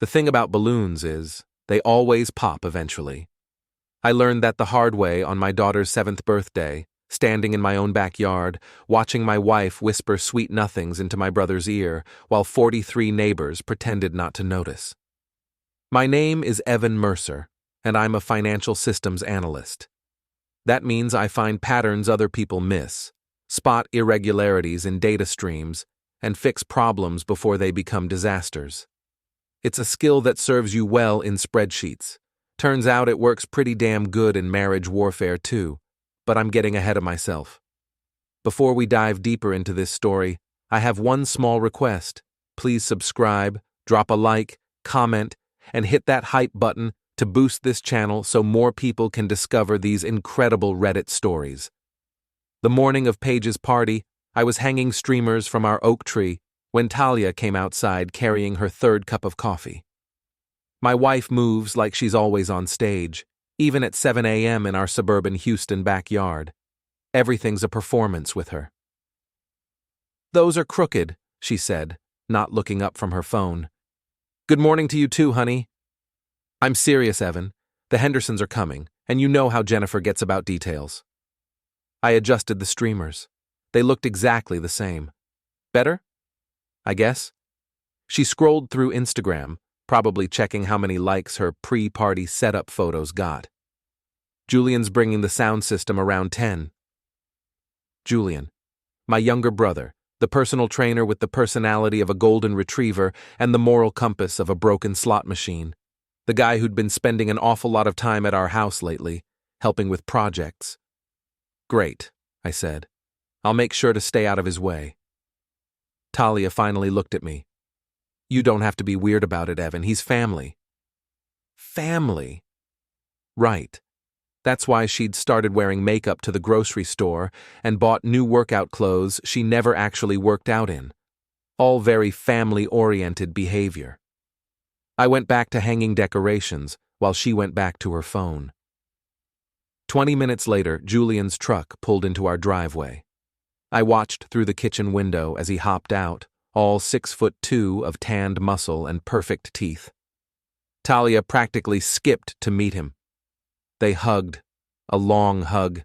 The thing about balloons is, they always pop eventually. I learned that the hard way on my daughter's 7th birthday, standing in my own backyard, watching my wife whisper sweet nothings into my brother's ear while 43 neighbors pretended not to notice. My name is Evan Mercer, and I'm a financial systems analyst. That means I find patterns other people miss, spot irregularities in data streams, and fix problems before they become disasters. It's a skill that serves you well in spreadsheets. Turns out it works pretty damn good in marriage warfare too, but I'm getting ahead of myself. Before we dive deeper into this story, I have one small request. Please subscribe, drop a like, comment, and hit that hype button to boost this channel so more people can discover these incredible Reddit stories. The morning of Paige's party, I was hanging streamers from our oak tree when Talia came outside carrying her 3rd cup of coffee. My wife moves like she's always on stage, even at 7 a.m. in our suburban Houston backyard. Everything's a performance with her. "Those are crooked," she said, not looking up from her phone. "Good morning to you too, honey." "I'm serious, Evan. The Hendersons are coming, and you know how Jennifer gets about details." I adjusted the streamers. They looked exactly the same. Better? I guess. She scrolled through Instagram, probably checking how many likes her pre-party setup photos got. "Julian's bringing the sound system around 10. Julian, my younger brother, the personal trainer with the personality of a golden retriever and the moral compass of a broken slot machine. The guy who'd been spending an awful lot of time at our house lately, helping with projects. "Great," I said. "I'll make sure to stay out of his way." Talia finally looked at me. "You don't have to be weird about it, Evan. He's family." Family? Right. That's why she'd started wearing makeup to the grocery store and bought new workout clothes she never actually worked out in. All very family-oriented behavior. I went back to hanging decorations while she went back to her phone. 20 minutes later, Julian's truck pulled into our driveway. I watched through the kitchen window as he hopped out, all 6'2" of tanned muscle and perfect teeth. Talia practically skipped to meet him. They hugged, a long hug,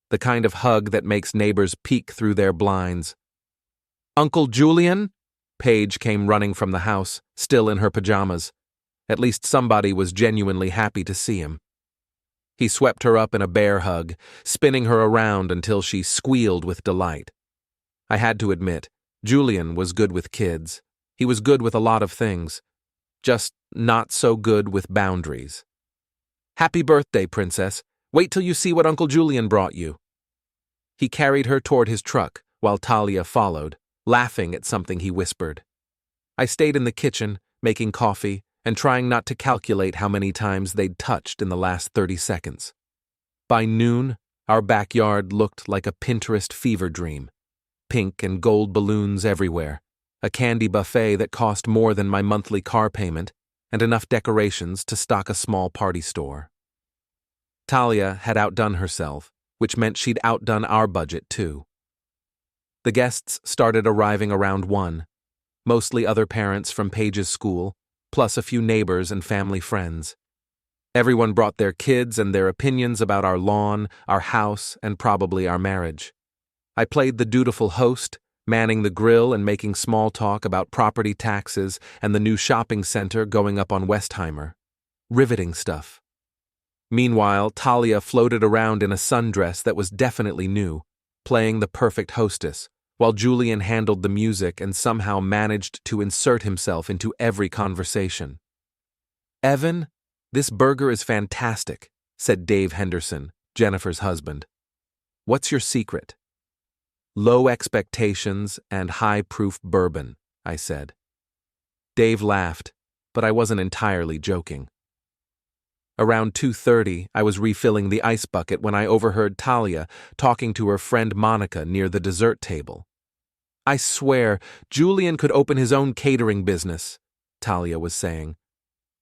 the kind of hug that makes neighbors peek through their blinds. "Uncle Julian?" Paige came running from the house, still in her pajamas. At least somebody was genuinely happy to see him. He swept her up in a bear hug, spinning her around until she squealed with delight. I had to admit, Julian was good with kids. He was good with a lot of things, just not so good with boundaries. "Happy birthday, princess. Wait till you see what Uncle Julian brought you." He carried her toward his truck, while Talia followed, laughing at something he whispered. I stayed in the kitchen, making coffee, and trying not to calculate how many times they'd touched in the last 30 seconds. By noon, our backyard looked like a Pinterest fever dream. Pink and gold balloons everywhere, a candy buffet that cost more than my monthly car payment, and enough decorations to stock a small party store. Talia had outdone herself, which meant she'd outdone our budget too. The guests started arriving around 1, mostly other parents from Paige's school, plus a few neighbors and family friends. Everyone brought their kids and their opinions about our lawn, our house, and probably our marriage. I played the dutiful host, manning the grill and making small talk about property taxes and the new shopping center going up on Westheimer. Riveting stuff. Meanwhile, Talia floated around in a sundress that was definitely new, playing the perfect hostess, while Julian handled the music and somehow managed to insert himself into every conversation. "Evan, this burger is fantastic," said Dave Henderson, Jennifer's husband. "What's your secret?" "Low expectations and high-proof bourbon," I said. Dave laughed, but I wasn't entirely joking. Around 2:30, I was refilling the ice bucket when I overheard Talia talking to her friend Monica near the dessert table. "I swear, Julian could open his own catering business," Talia was saying.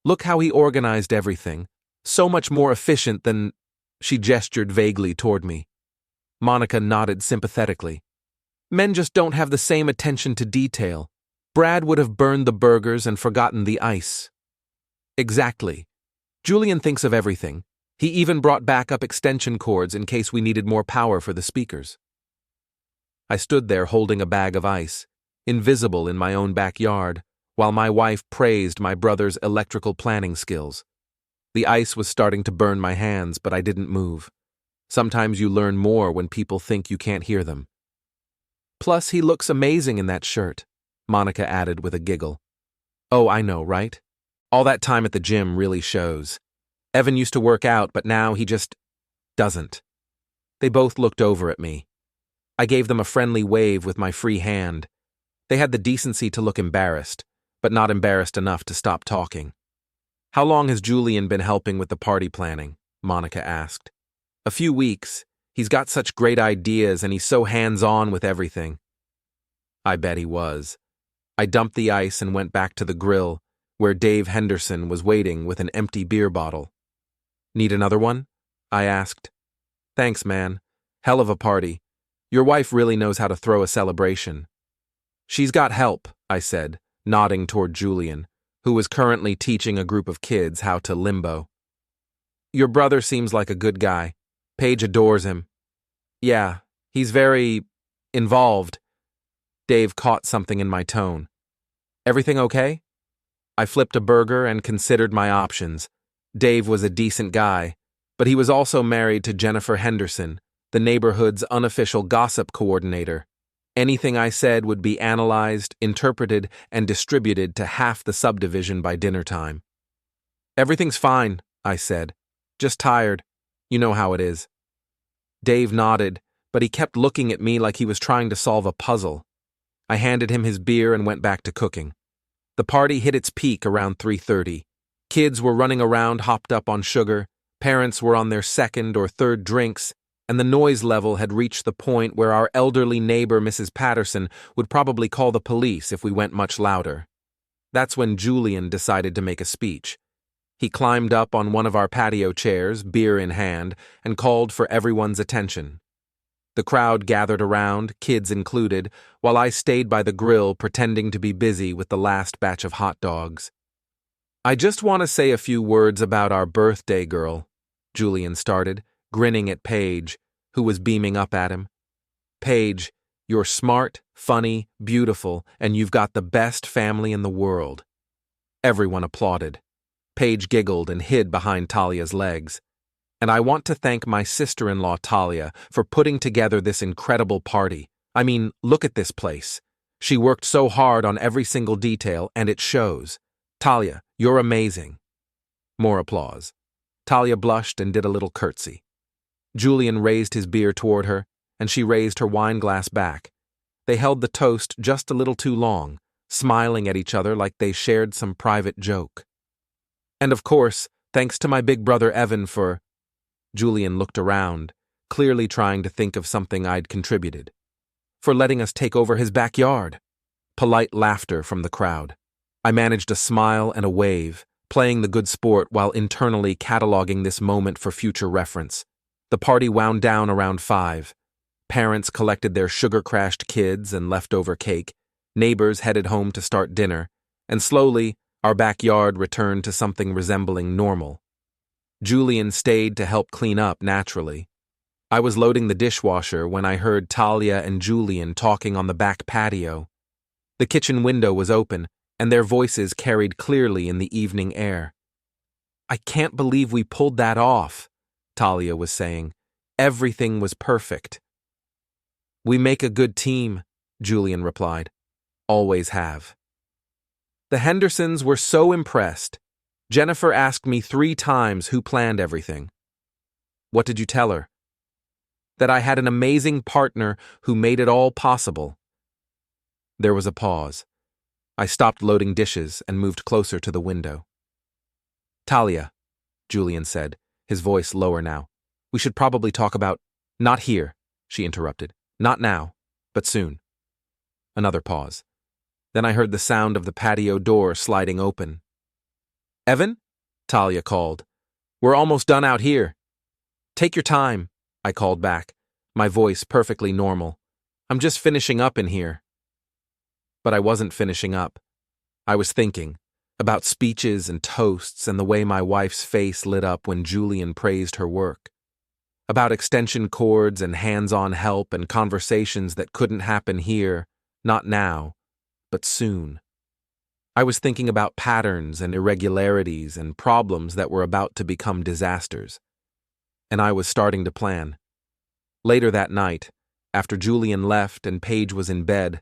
"Look how he organized everything. So much more efficient than—" She gestured vaguely toward me. Monica nodded sympathetically. "Men just don't have the same attention to detail. Brad would have burned the burgers and forgotten the ice. Exactly. Julian thinks of everything. He even brought backup extension cords in case we needed more power for the speakers. I stood there holding a bag of ice, invisible in my own backyard, while my wife praised my brother's electrical planning skills. The ice was starting to burn my hands, but I didn't move. Sometimes you learn more when people think you can't hear them. Plus, he looks amazing in that shirt, Monica added with a giggle. Oh, I know, right? All that time at the gym really shows. Evan used to work out, but now he just doesn't. They both looked over at me. I gave them a friendly wave with my free hand. They had the decency to look embarrassed, but not embarrassed enough to stop talking. How long has Julian been helping with the party planning? Monica asked. A few weeks. He's got such great ideas and he's so hands-on with everything. I bet he was. I dumped the ice and went back to the grill, where Dave Henderson was waiting with an empty beer bottle. Need another one? I asked. Thanks, man. Hell of a party. Your wife really knows how to throw a celebration. She's got help, I said, nodding toward Julian, who was currently teaching a group of kids how to limbo. Your brother seems like a good guy. Paige adores him. Yeah, he's very involved. Dave caught something in my tone. Everything okay? I flipped a burger and considered my options. Dave was a decent guy, but he was also married to Jennifer Henderson, the neighborhood's unofficial gossip coordinator. Anything I said would be analyzed, interpreted, and distributed to half the subdivision by dinner time. Everything's fine, I said. Just tired. You know how it is. Dave nodded, but he kept looking at me like he was trying to solve a puzzle. I handed him his beer and went back to cooking. The party hit its peak around 3:30. Kids were running around hopped up on sugar, parents were on their second or third drinks, and the noise level had reached the point where our elderly neighbor, Mrs. Patterson, would probably call the police if we went much louder. That's when Julian decided to make a speech. He climbed up on one of our patio chairs, beer in hand, and called for everyone's attention. The crowd gathered around, kids included, while I stayed by the grill pretending to be busy with the last batch of hot dogs. I just want to say a few words about our birthday girl, Julian started, grinning at Paige, who was beaming up at him. Paige, you're smart, funny, beautiful, and you've got the best family in the world. Everyone applauded. Paige giggled and hid behind Talia's legs. And I want to thank my sister-in-law Talia for putting together this incredible party. I mean, look at this place. She worked so hard on every single detail, and it shows. Talia, you're amazing. More applause. Talia blushed and did a little curtsy. Julian raised his beer toward her, and she raised her wine glass back. They held the toast just a little too long, smiling at each other like they shared some private joke. And of course, thanks to my big brother Evan for... Julian looked around, clearly trying to think of something I'd contributed. For letting us take over his backyard. Polite laughter from the crowd. I managed a smile and a wave, playing the good sport while internally cataloging this moment for future reference. The party wound down around 5. Parents collected their sugar-crashed kids and leftover cake. Neighbors headed home to start dinner, and slowly, our backyard returned to something resembling normal. Julian stayed to help clean up naturally. I was loading the dishwasher when I heard Talia and Julian talking on the back patio. The kitchen window was open, and their voices carried clearly in the evening air. I can't believe we pulled that off, Talia was saying. Everything was perfect. We make a good team, Julian replied. Always have. The Hendersons were so impressed. Jennifer asked me 3 times who planned everything. What did you tell her? That I had an amazing partner who made it all possible. There was a pause. I stopped loading dishes and moved closer to the window. Talia, Julian said, his voice lower now. We should probably talk about... Not here, she interrupted. Not now, but soon. Another pause. Then I heard the sound of the patio door sliding open. Evan? Talia called. We're almost done out here. Take your time, I called back, my voice perfectly normal. I'm just finishing up in here. But I wasn't finishing up. I was thinking. about speeches and toasts and the way my wife's face lit up when Julian praised her work, about extension cords and hands-on help and conversations that couldn't happen here, not now, but soon. I was thinking about patterns and irregularities and problems that were about to become disasters, and I was starting to plan. Later that night, after Julian left and Paige was in bed,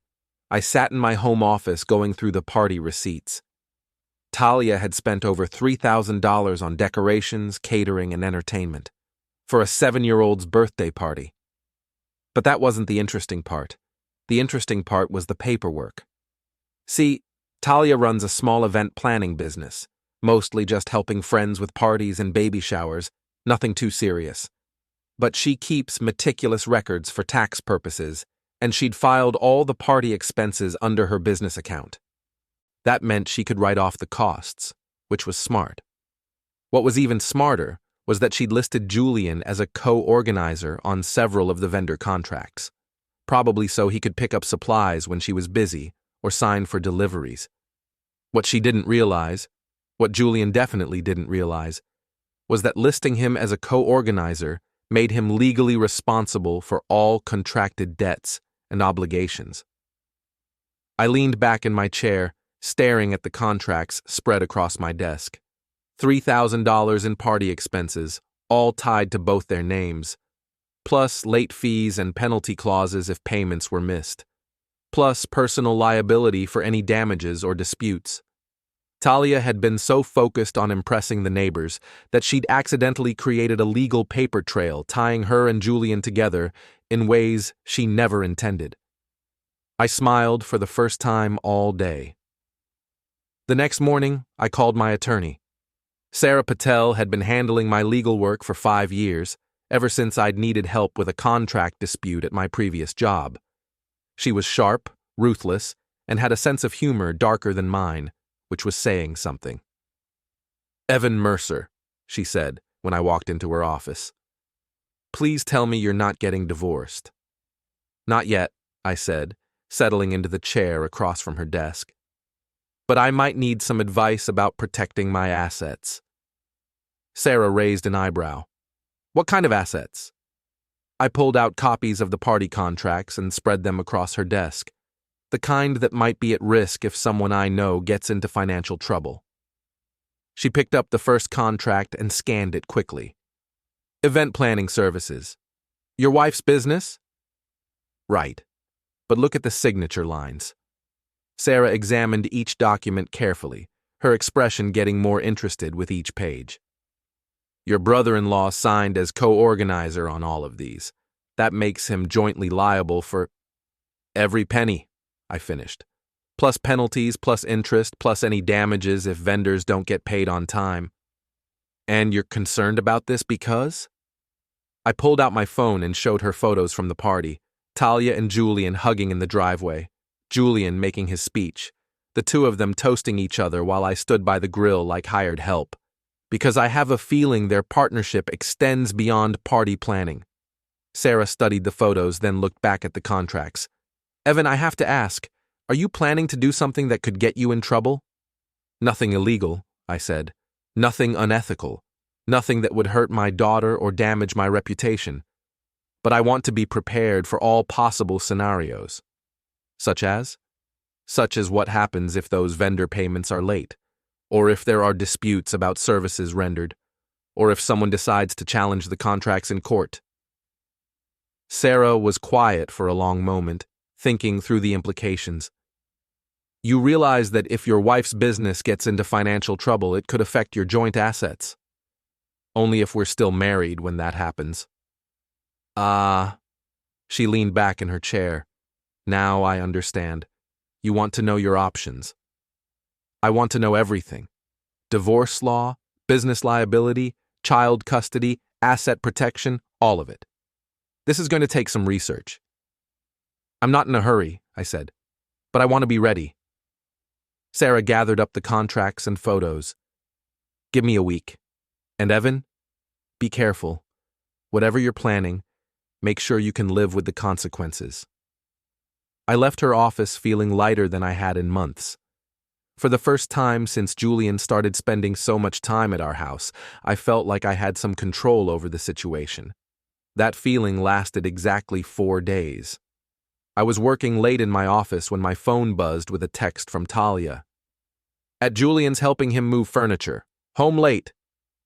I sat in my home office going through the party receipts. Talia had spent over $3,000 on decorations, catering, and entertainment for a 7-year-old's birthday party. But that wasn't the interesting part. The interesting part was the paperwork. See, Talia runs a small event planning business, mostly just helping friends with parties and baby showers, nothing too serious. But she keeps meticulous records for tax purposes, and she'd filed all the party expenses under her business account. That meant she could write off the costs, which was smart. What was even smarter was that she'd listed Julian as a co-organizer on several of the vendor contracts, probably so he could pick up supplies when she was busy or sign for deliveries. What she didn't realize, what Julian definitely didn't realize, was that listing him as a co-organizer made him legally responsible for all contracted debts and obligations. I leaned back in my chair, staring at the contracts spread across my desk. $3,000 in party expenses, all tied to both their names, plus late fees and penalty clauses if payments were missed, plus personal liability for any damages or disputes. Talia had been so focused on impressing the neighbors that she'd accidentally created a legal paper trail tying her and Julian together in ways she never intended. I smiled for the first time all day. The next morning, I called my attorney. Sarah Patel had been handling my legal work for 5 years, ever since I'd needed help with a contract dispute at my previous job. She was sharp, ruthless, and had a sense of humor darker than mine, which was saying something. "Evan Mercer," she said when I walked into her office. "Please tell me you're not getting divorced." "Not yet," I said, settling into the chair across from her desk. "But I might need some advice about protecting my assets." Sarah raised an eyebrow. "What kind of assets?" I pulled out copies of the party contracts and spread them across her desk, the kind that might be at risk if someone I know gets into financial trouble. She picked up the first contract and scanned it quickly. "Event planning services. Your wife's business?" "Right. But look at the signature lines." Sarah examined each document carefully, her expression getting more interested with each page. "Your brother-in-law signed as co-organizer on all of these. That makes him jointly liable for—" "Every penny," I finished. "Plus penalties, plus interest, plus any damages if vendors don't get paid on time." "And you're concerned about this because?" I pulled out my phone and showed her photos from the party, Talia and Julian hugging in the driveway, Julian making his speech, the two of them toasting each other while I stood by the grill like hired help, because I have a feeling their partnership extends beyond party planning. Sarah studied the photos, then looked back at the contracts. "Evan, I have to ask, are you planning to do something that could get you in trouble?" "Nothing illegal," I said. "Nothing unethical. Nothing that would hurt my daughter or damage my reputation. But I want to be prepared for all possible scenarios." "Such as?" "Such as what happens if those vendor payments are late, or if there are disputes about services rendered, or if someone decides to challenge the contracts in court." Sarah was quiet for a long moment, thinking through the implications. "You realize that if your wife's business gets into financial trouble, it could affect your joint assets." "Only if we're still married when that happens." "Ah." She leaned back in her chair. "Now I understand. You want to know your options." "I want to know everything. Divorce law, business liability, child custody, asset protection, all of it. This is going to take some research." "I'm not in a hurry," I said, "but I want to be ready." Sarah gathered up the contracts and photos. "Give me a week. And Evan, be careful. Whatever you're planning, make sure you can live with the consequences." I left her office feeling lighter than I had in months. For the first time since Julian started spending so much time at our house, I felt like I had some control over the situation. That feeling lasted exactly 4 days. I was working late in my office when my phone buzzed with a text from Talia. At Julian's helping him move furniture. Home late.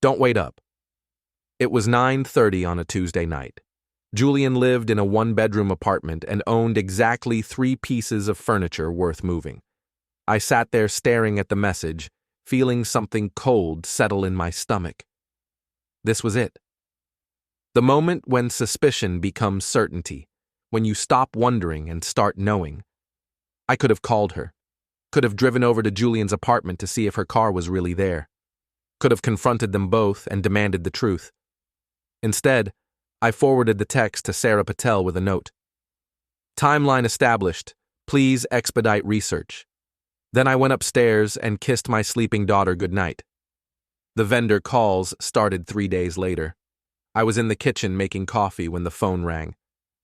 Don't wait up. It was 9:30 on a Tuesday night. Julian lived in a 1-bedroom apartment and owned exactly 3 pieces of furniture worth moving. I sat there staring at the message, feeling something cold settle in my stomach. This was it. The moment when suspicion becomes certainty, when you stop wondering and start knowing. I could have called her, could have driven over to Julian's apartment to see if her car was really there, could have confronted them both and demanded the truth. Instead, I forwarded the text to Sarah Patel with a note. Timeline established. Please expedite research. Then I went upstairs and kissed my sleeping daughter goodnight. The vendor calls started 3 days later. I was in the kitchen making coffee when the phone rang.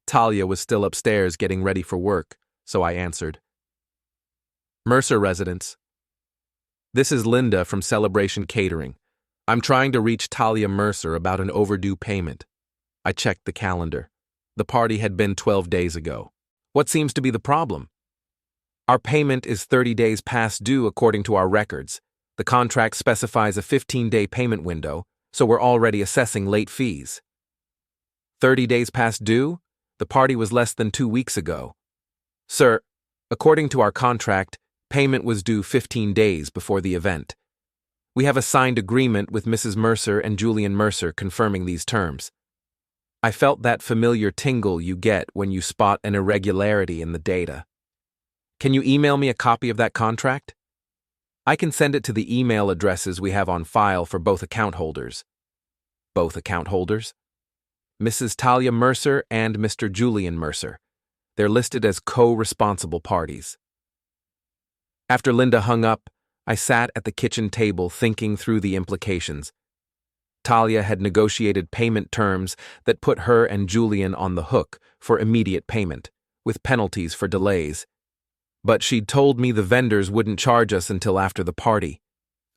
Talia was still upstairs getting ready for work, so I answered. Mercer residence. This is Linda from Celebration Catering. I'm trying to reach Talia Mercer about an overdue payment. I checked the calendar. The party had been 12 days ago. What seems to be the problem? Our payment is 30 days past due according to our records. The contract specifies a 15-day payment window, so we're already assessing late fees. 30 days past due? The party was less than 2 weeks ago. Sir, according to our contract, payment was due 15 days before the event. We have a signed agreement with Mrs. Mercer and Julian Mercer confirming these terms. I felt that familiar tingle you get when you spot an irregularity in the data. Can you email me a copy of that contract? I can send it to the email addresses we have on file for both account holders. Both account holders? Mrs. Talia Mercer and Mr. Julian Mercer. They're listed as co-responsible parties. After Linda hung up, I sat at the kitchen table thinking through the implications. Talia had negotiated payment terms that put her and Julian on the hook for immediate payment, with penalties for delays. But she'd told me the vendors wouldn't charge us until after the party.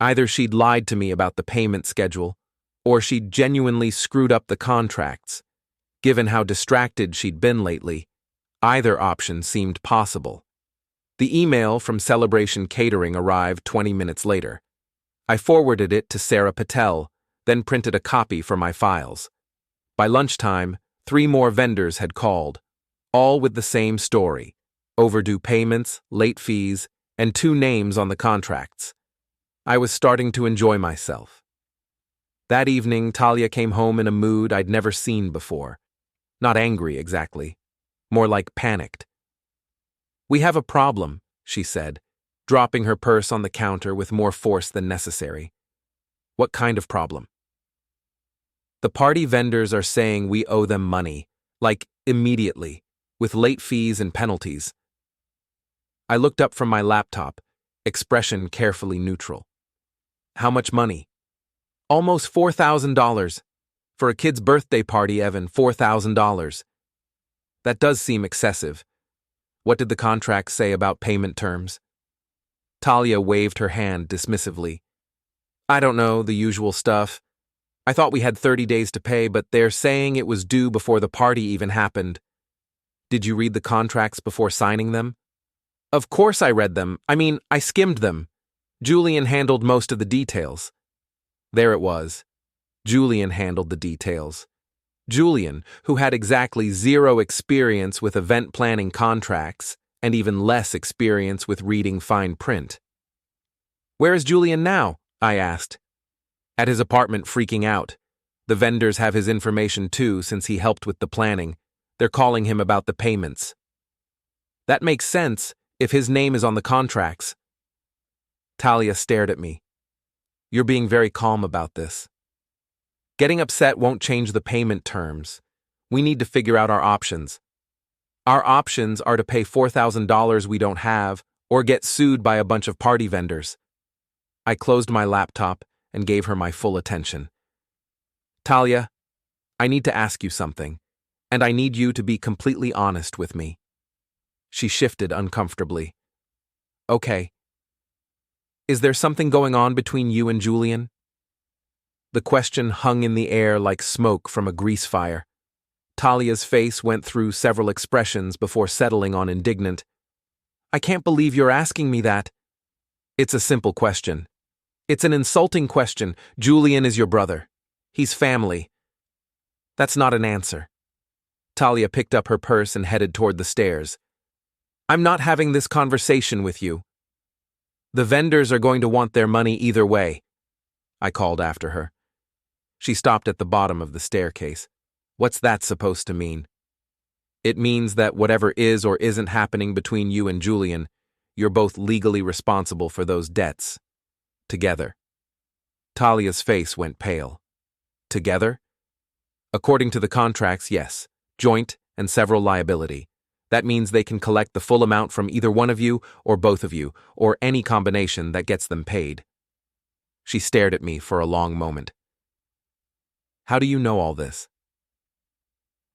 Either she'd lied to me about the payment schedule, or she'd genuinely screwed up the contracts. Given how distracted she'd been lately, either option seemed possible. The email from Celebration Catering arrived 20 minutes later. I forwarded it to Sarah Patel, then printed a copy for my files. By lunchtime, 3 more vendors had called, all with the same story: overdue payments, late fees, and 2 names on the contracts. I was starting to enjoy myself. That evening, Talia came home in a mood I'd never seen before. Not angry, exactly. More like panicked. We have a problem, she said, dropping her purse on the counter with more force than necessary. What kind of problem? The party vendors are saying we owe them money, like immediately, with late fees and penalties. I looked up from my laptop, expression carefully neutral. How much money? Almost $4,000. For a kid's birthday party, Evan, $4,000. That does seem excessive. What did the contract say about payment terms? Talia waved her hand dismissively. I don't know, the usual stuff. I thought we had 30 days to pay, but they're saying it was due before the party even happened. Did you read the contracts before signing them? Of course I read them. I skimmed them. Julian handled most of the details. There it was. Julian handled the details. Julian, who had exactly 0 experience with event planning contracts, and even less experience with reading fine print. Where is Julian now? I asked. At his apartment freaking out. The vendors have his information too since he helped with the planning. They're calling him about the payments. That makes sense if his name is on the contracts. Talia stared at me. You're being very calm about this. Getting upset won't change the payment terms. We need to figure out our options. Our options are to pay $4,000 we don't have or get sued by a bunch of party vendors. I closed my laptop and gave her my full attention. Talia, I need to ask you something, and I need you to be completely honest with me. She shifted uncomfortably. Okay. Is there something going on between you and Julian? The question hung in the air like smoke from a grease fire. Talia's face went through several expressions before settling on indignant. I can't believe you're asking me that. It's a simple question. It's an insulting question. Julian is your brother. He's family. That's not an answer. Talia picked up her purse and headed toward the stairs. I'm not having this conversation with you. The vendors are going to want their money either way, I called after her. She stopped at the bottom of the staircase. What's that supposed to mean? It means that whatever is or isn't happening between you and Julian, you're both legally responsible for those debts. Together. Talia's face went pale. Together? According to the contracts, yes. Joint and several liability. That means they can collect the full amount from either one of you or both of you, or any combination that gets them paid. She stared at me for a long moment. How do you know all this?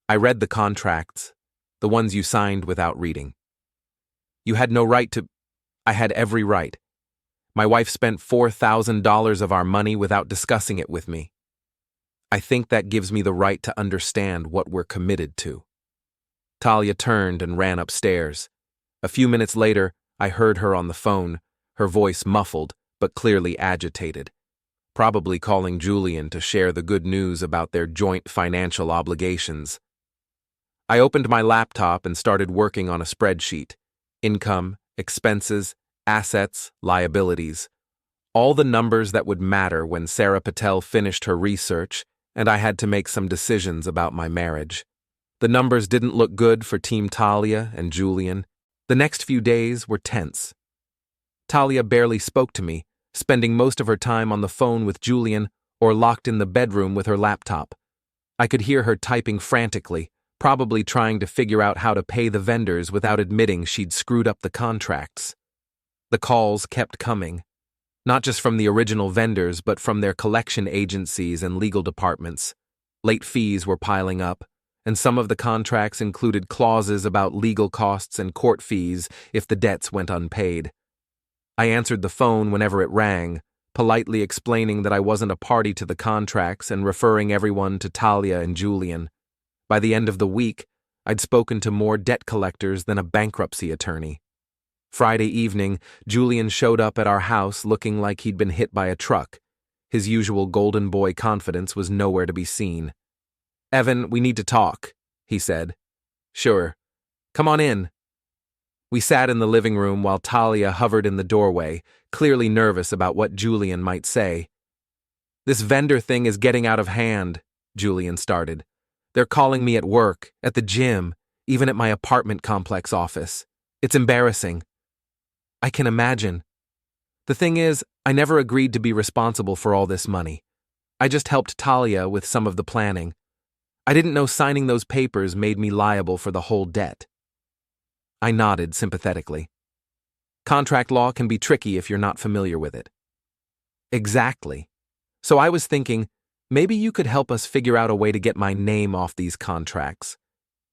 I read the contracts, the ones you signed without reading. You had no right to. I had every right. My wife spent $4,000 of our money without discussing it with me. I think that gives me the right to understand what we're committed to. Talia turned and ran upstairs. A few minutes later, I heard her on the phone, her voice muffled but clearly agitated, probably calling Julian to share the good news about their joint financial obligations. I opened my laptop and started working on a spreadsheet. Income, expenses, assets, liabilities. All the numbers that would matter when Sarah Patel finished her research and I had to make some decisions about my marriage. The numbers didn't look good for Team Talia and Julian. The next few days were tense. Talia barely spoke to me, spending most of her time on the phone with Julian or locked in the bedroom with her laptop. I could hear her typing frantically, probably trying to figure out how to pay the vendors without admitting she'd screwed up the contracts. The calls kept coming, not just from the original vendors but from their collection agencies and legal departments. Late fees were piling up, and some of the contracts included clauses about legal costs and court fees if the debts went unpaid. I answered the phone whenever it rang, politely explaining that I wasn't a party to the contracts and referring everyone to Talia and Julian. By the end of the week, I'd spoken to more debt collectors than a bankruptcy attorney. Friday evening, Julian showed up at our house looking like he'd been hit by a truck. His usual golden boy confidence was nowhere to be seen. Evan, we need to talk, he said. Sure. Come on in. We sat in the living room while Talia hovered in the doorway, clearly nervous about what Julian might say. This vendor thing is getting out of hand, Julian started. They're calling me at work, at the gym, even at my apartment complex office. It's embarrassing. I can imagine. The thing is, I never agreed to be responsible for all this money. I just helped Talia with some of the planning. I didn't know signing those papers made me liable for the whole debt. I nodded sympathetically. Contract law can be tricky if you're not familiar with it. Exactly. So I was thinking, maybe you could help us figure out a way to get my name off these contracts.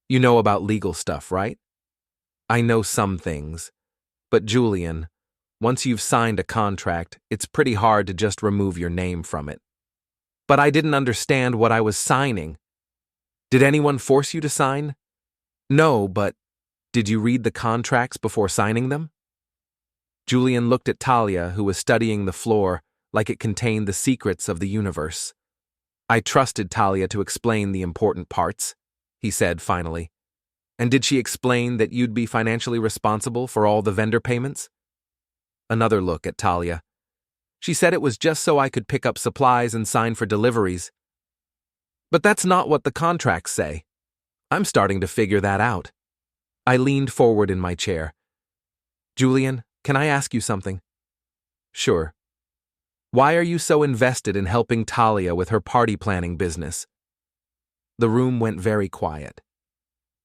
You know about legal stuff, right? I know some things. But Julian, once you've signed a contract, it's pretty hard to just remove your name from it. But I didn't understand what I was signing. Did anyone force you to sign? No, but did you read the contracts before signing them? Julian looked at Talia, who was studying the floor like it contained the secrets of the universe. I trusted Talia to explain the important parts, he said finally. And did she explain that you'd be financially responsible for all the vendor payments? Another look at Talia. She said it was just so I could pick up supplies and sign for deliveries. But that's not what the contracts say. I'm starting to figure that out. I leaned forward in my chair. Julian, can I ask you something? Sure. Why are you so invested in helping Talia with her party planning business? The room went very quiet.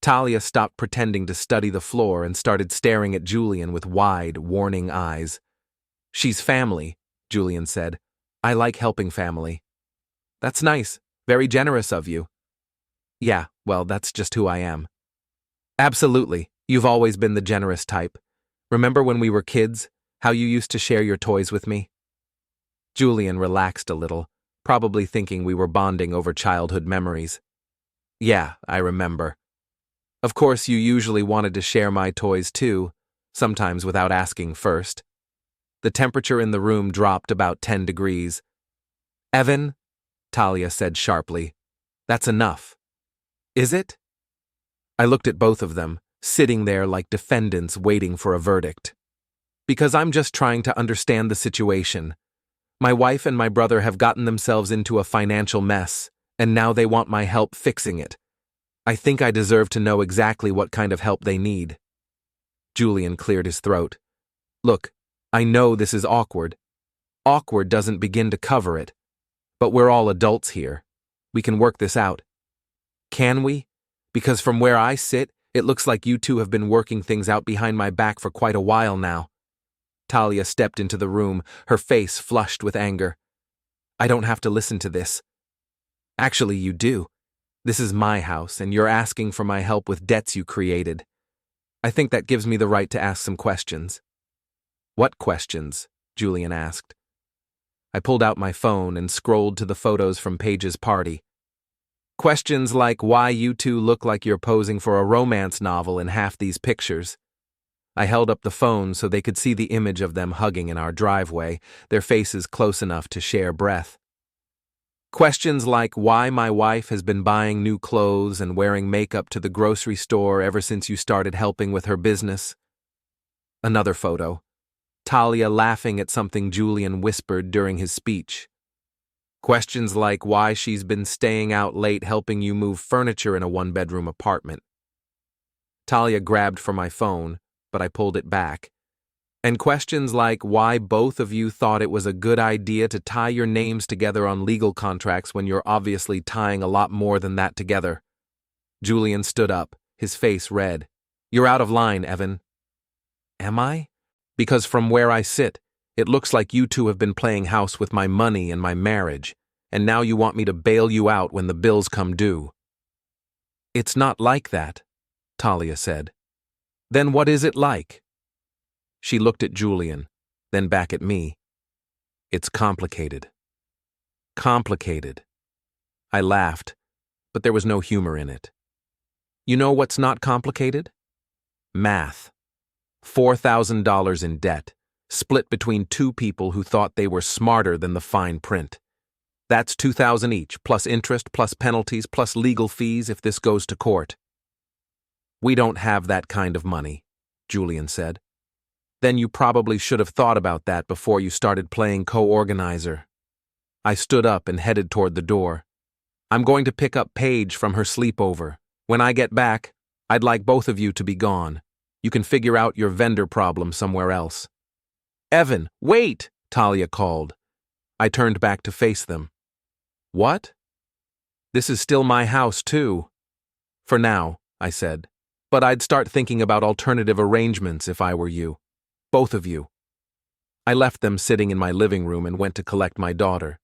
Talia stopped pretending to study the floor and started staring at Julian with wide, warning eyes. She's family, Julian said. I like helping family. That's nice. Very generous of you. Yeah, well, that's just who I am. Absolutely. You've always been the generous type. Remember when we were kids? How you used to share your toys with me? Julian relaxed a little, probably thinking we were bonding over childhood memories. Yeah, I remember. Of course, you usually wanted to share my toys too, sometimes without asking first. The temperature in the room dropped about 10 degrees. Evan, Talia said sharply, that's enough. Is it? I looked at both of them, sitting there like defendants waiting for a verdict. Because I'm just trying to understand the situation. My wife and my brother have gotten themselves into a financial mess, and now they want my help fixing it. I think I deserve to know exactly what kind of help they need. Julian cleared his throat. Look, I know this is awkward. Awkward doesn't begin to cover it. But we're all adults here. We can work this out. Can we? Because from where I sit, it looks like you two have been working things out behind my back for quite a while now. Talia stepped into the room, her face flushed with anger. I don't have to listen to this. Actually, you do. This is my house, and you're asking for my help with debts you created. I think that gives me the right to ask some questions. What questions? Julian asked. I pulled out my phone and scrolled to the photos from Paige's party. Questions like why you two look like you're posing for a romance novel in half these pictures. I held up the phone so they could see the image of them hugging in our driveway, their faces close enough to share breath. Questions like why my wife has been buying new clothes and wearing makeup to the grocery store ever since you started helping with her business. Another photo. Talia laughing at something Julian whispered during his speech. Questions like why she's been staying out late helping you move furniture in a one-bedroom apartment. Talia grabbed for my phone, but I pulled it back. And questions like why both of you thought it was a good idea to tie your names together on legal contracts when you're obviously tying a lot more than that together. Julian stood up, his face red. You're out of line, Evan. Am I? Because from where I sit, it looks like you two have been playing house with my money and my marriage, and now you want me to bail you out when the bills come due. It's not like that, Talia said. Then what is it like? She looked at Julian, then back at me. It's complicated. Complicated. I laughed, but there was no humor in it. You know what's not complicated? Math. $4,000 in debt, split between two people who thought they were smarter than the fine print. That's $2,000 each, plus interest, plus penalties, plus legal fees if this goes to court. We don't have that kind of money, Julian said. Then you probably should have thought about that before you started playing co-organizer. I stood up and headed toward the door. I'm going to pick up Paige from her sleepover. When I get back, I'd like both of you to be gone. You can figure out your vendor problem somewhere else. Evan, wait, Talia called. I turned back to face them. What? This is still my house, too. For now, I said. But I'd start thinking about alternative arrangements if I were you. Both of you. I left them sitting in my living room and went to collect my daughter.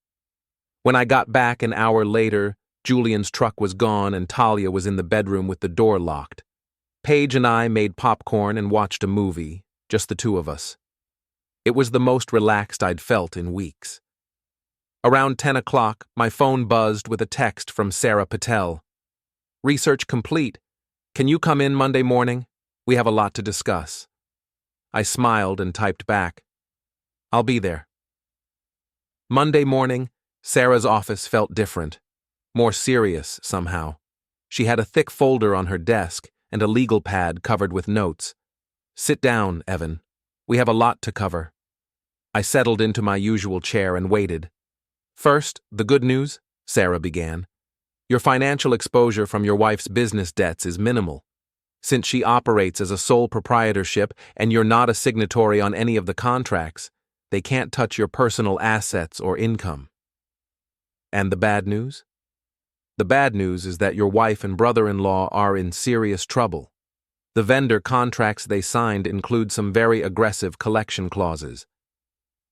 When I got back an hour later, Julian's truck was gone and Talia was in the bedroom with the door locked. Paige and I made popcorn and watched a movie, just the two of us. It was the most relaxed I'd felt in weeks. Around 10 o'clock, my phone buzzed with a text from Sarah Patel. Research complete. Can you come in Monday morning? We have a lot to discuss. I smiled and typed back. I'll be there. Monday morning, Sarah's office felt different, more serious somehow. She had a thick folder on her desk and a legal pad covered with notes. Sit down, Evan. We have a lot to cover. I settled into my usual chair and waited. First, the good news, Sarah began. Your financial exposure from your wife's business debts is minimal. Since she operates as a sole proprietorship and you're not a signatory on any of the contracts, they can't touch your personal assets or income. And the bad news? The bad news is that your wife and brother-in-law are in serious trouble. The vendor contracts they signed include some very aggressive collection clauses.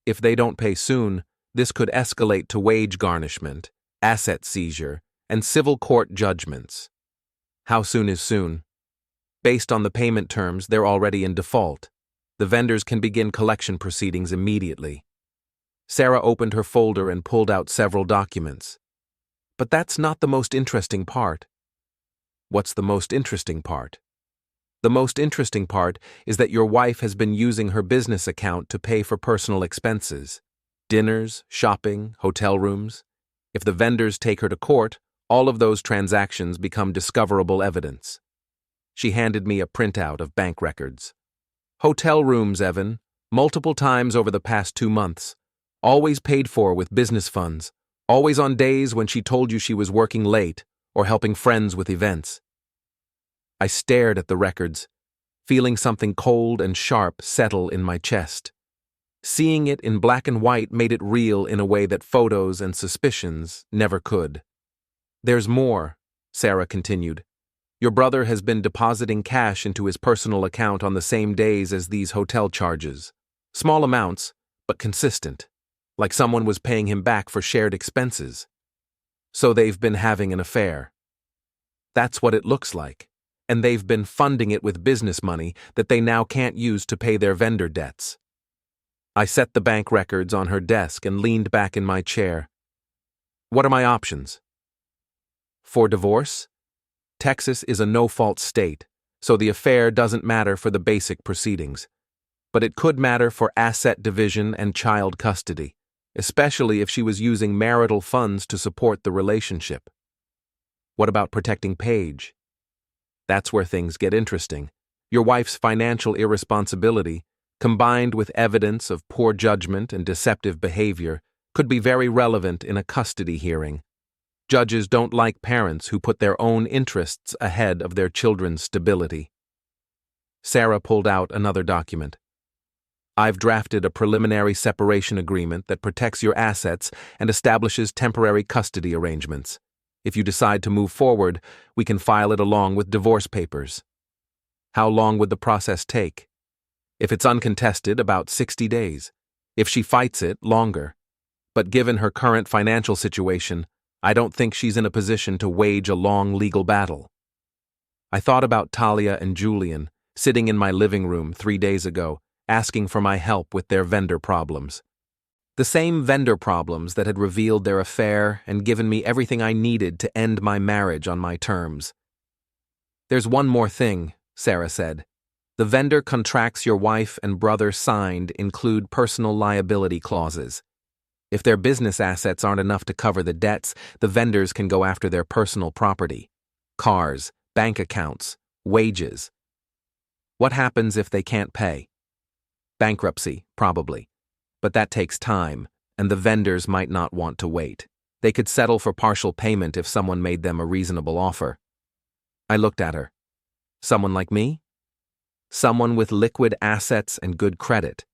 If they don't pay soon, this could escalate to wage garnishment, asset seizure, and civil court judgments. How soon is soon? Based on the payment terms, they're already in default. The vendors can begin collection proceedings immediately. Sarah opened her folder and pulled out several documents. But that's not the most interesting part. What's the most interesting part? The most interesting part is that your wife has been using her business account to pay for personal expenses. Dinners, shopping, hotel rooms. If the vendors take her to court, all of those transactions become discoverable evidence. She handed me a printout of bank records. Hotel rooms, Evan, multiple times over the past 2 months. Always paid for with business funds. Always on days when she told you she was working late or helping friends with events. I stared at the records, feeling something cold and sharp settle in my chest. Seeing it in black and white made it real in a way that photos and suspicions never could. There's more, Sarah continued. Your brother has been depositing cash into his personal account on the same days as these hotel charges. Small amounts, but consistent, like someone was paying him back for shared expenses. So they've been having an affair. That's what it looks like. And they've been funding it with business money that they now can't use to pay their vendor debts. I set the bank records on her desk and leaned back in my chair. What are my options? For divorce? Texas is a no-fault state, so the affair doesn't matter for the basic proceedings. But it could matter for asset division and child custody, especially if she was using marital funds to support the relationship. What about protecting Paige? That's where things get interesting. Your wife's financial irresponsibility, combined with evidence of poor judgment and deceptive behavior, could be very relevant in a custody hearing. Judges don't like parents who put their own interests ahead of their children's stability. Sarah pulled out another document. I've drafted a preliminary separation agreement that protects your assets and establishes temporary custody arrangements. If you decide to move forward, we can file it along with divorce papers. How long would the process take? If it's uncontested, about 60 days. If she fights it, longer. But given her current financial situation, I don't think she's in a position to wage a long legal battle. I thought about Talia and Julian, sitting in my living room 3 days ago, asking for my help with their vendor problems. The same vendor problems that had revealed their affair and given me everything I needed to end my marriage on my terms. There's one more thing, Sarah said. The vendor contracts your wife and brother signed include personal liability clauses. If their business assets aren't enough to cover the debts, the vendors can go after their personal property, cars, bank accounts, wages. What happens if they can't pay? Bankruptcy, probably. But that takes time, and the vendors might not want to wait. They could settle for partial payment if someone made them a reasonable offer. I looked at her. Someone like me? Someone with liquid assets and good credit.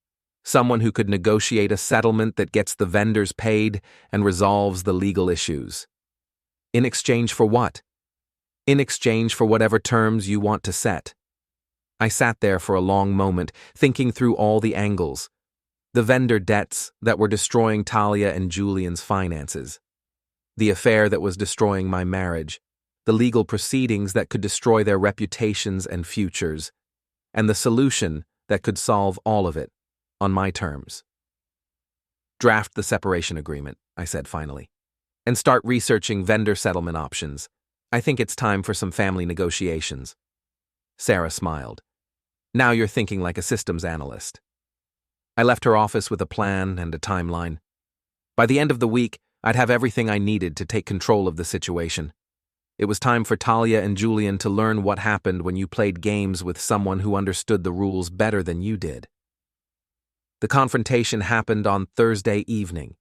Someone who could negotiate a settlement that gets the vendors paid and resolves the legal issues. In exchange for what? In exchange for whatever terms you want to set. I sat there for a long moment, thinking through all the angles. The vendor debts that were destroying Talia and Julian's finances. The affair that was destroying my marriage. The legal proceedings that could destroy their reputations and futures. And the solution that could solve all of it, on my terms. Draft the separation agreement, I said finally, and start researching vendor settlement options. I think it's time for some family negotiations. Sarah smiled. Now you're thinking like a systems analyst. I left her office with a plan and a timeline. By the end of the week, I'd have everything I needed to take control of the situation. It was time for Talia and Julian to learn what happened when you played games with someone who understood the rules better than you did. The confrontation happened on Thursday evening.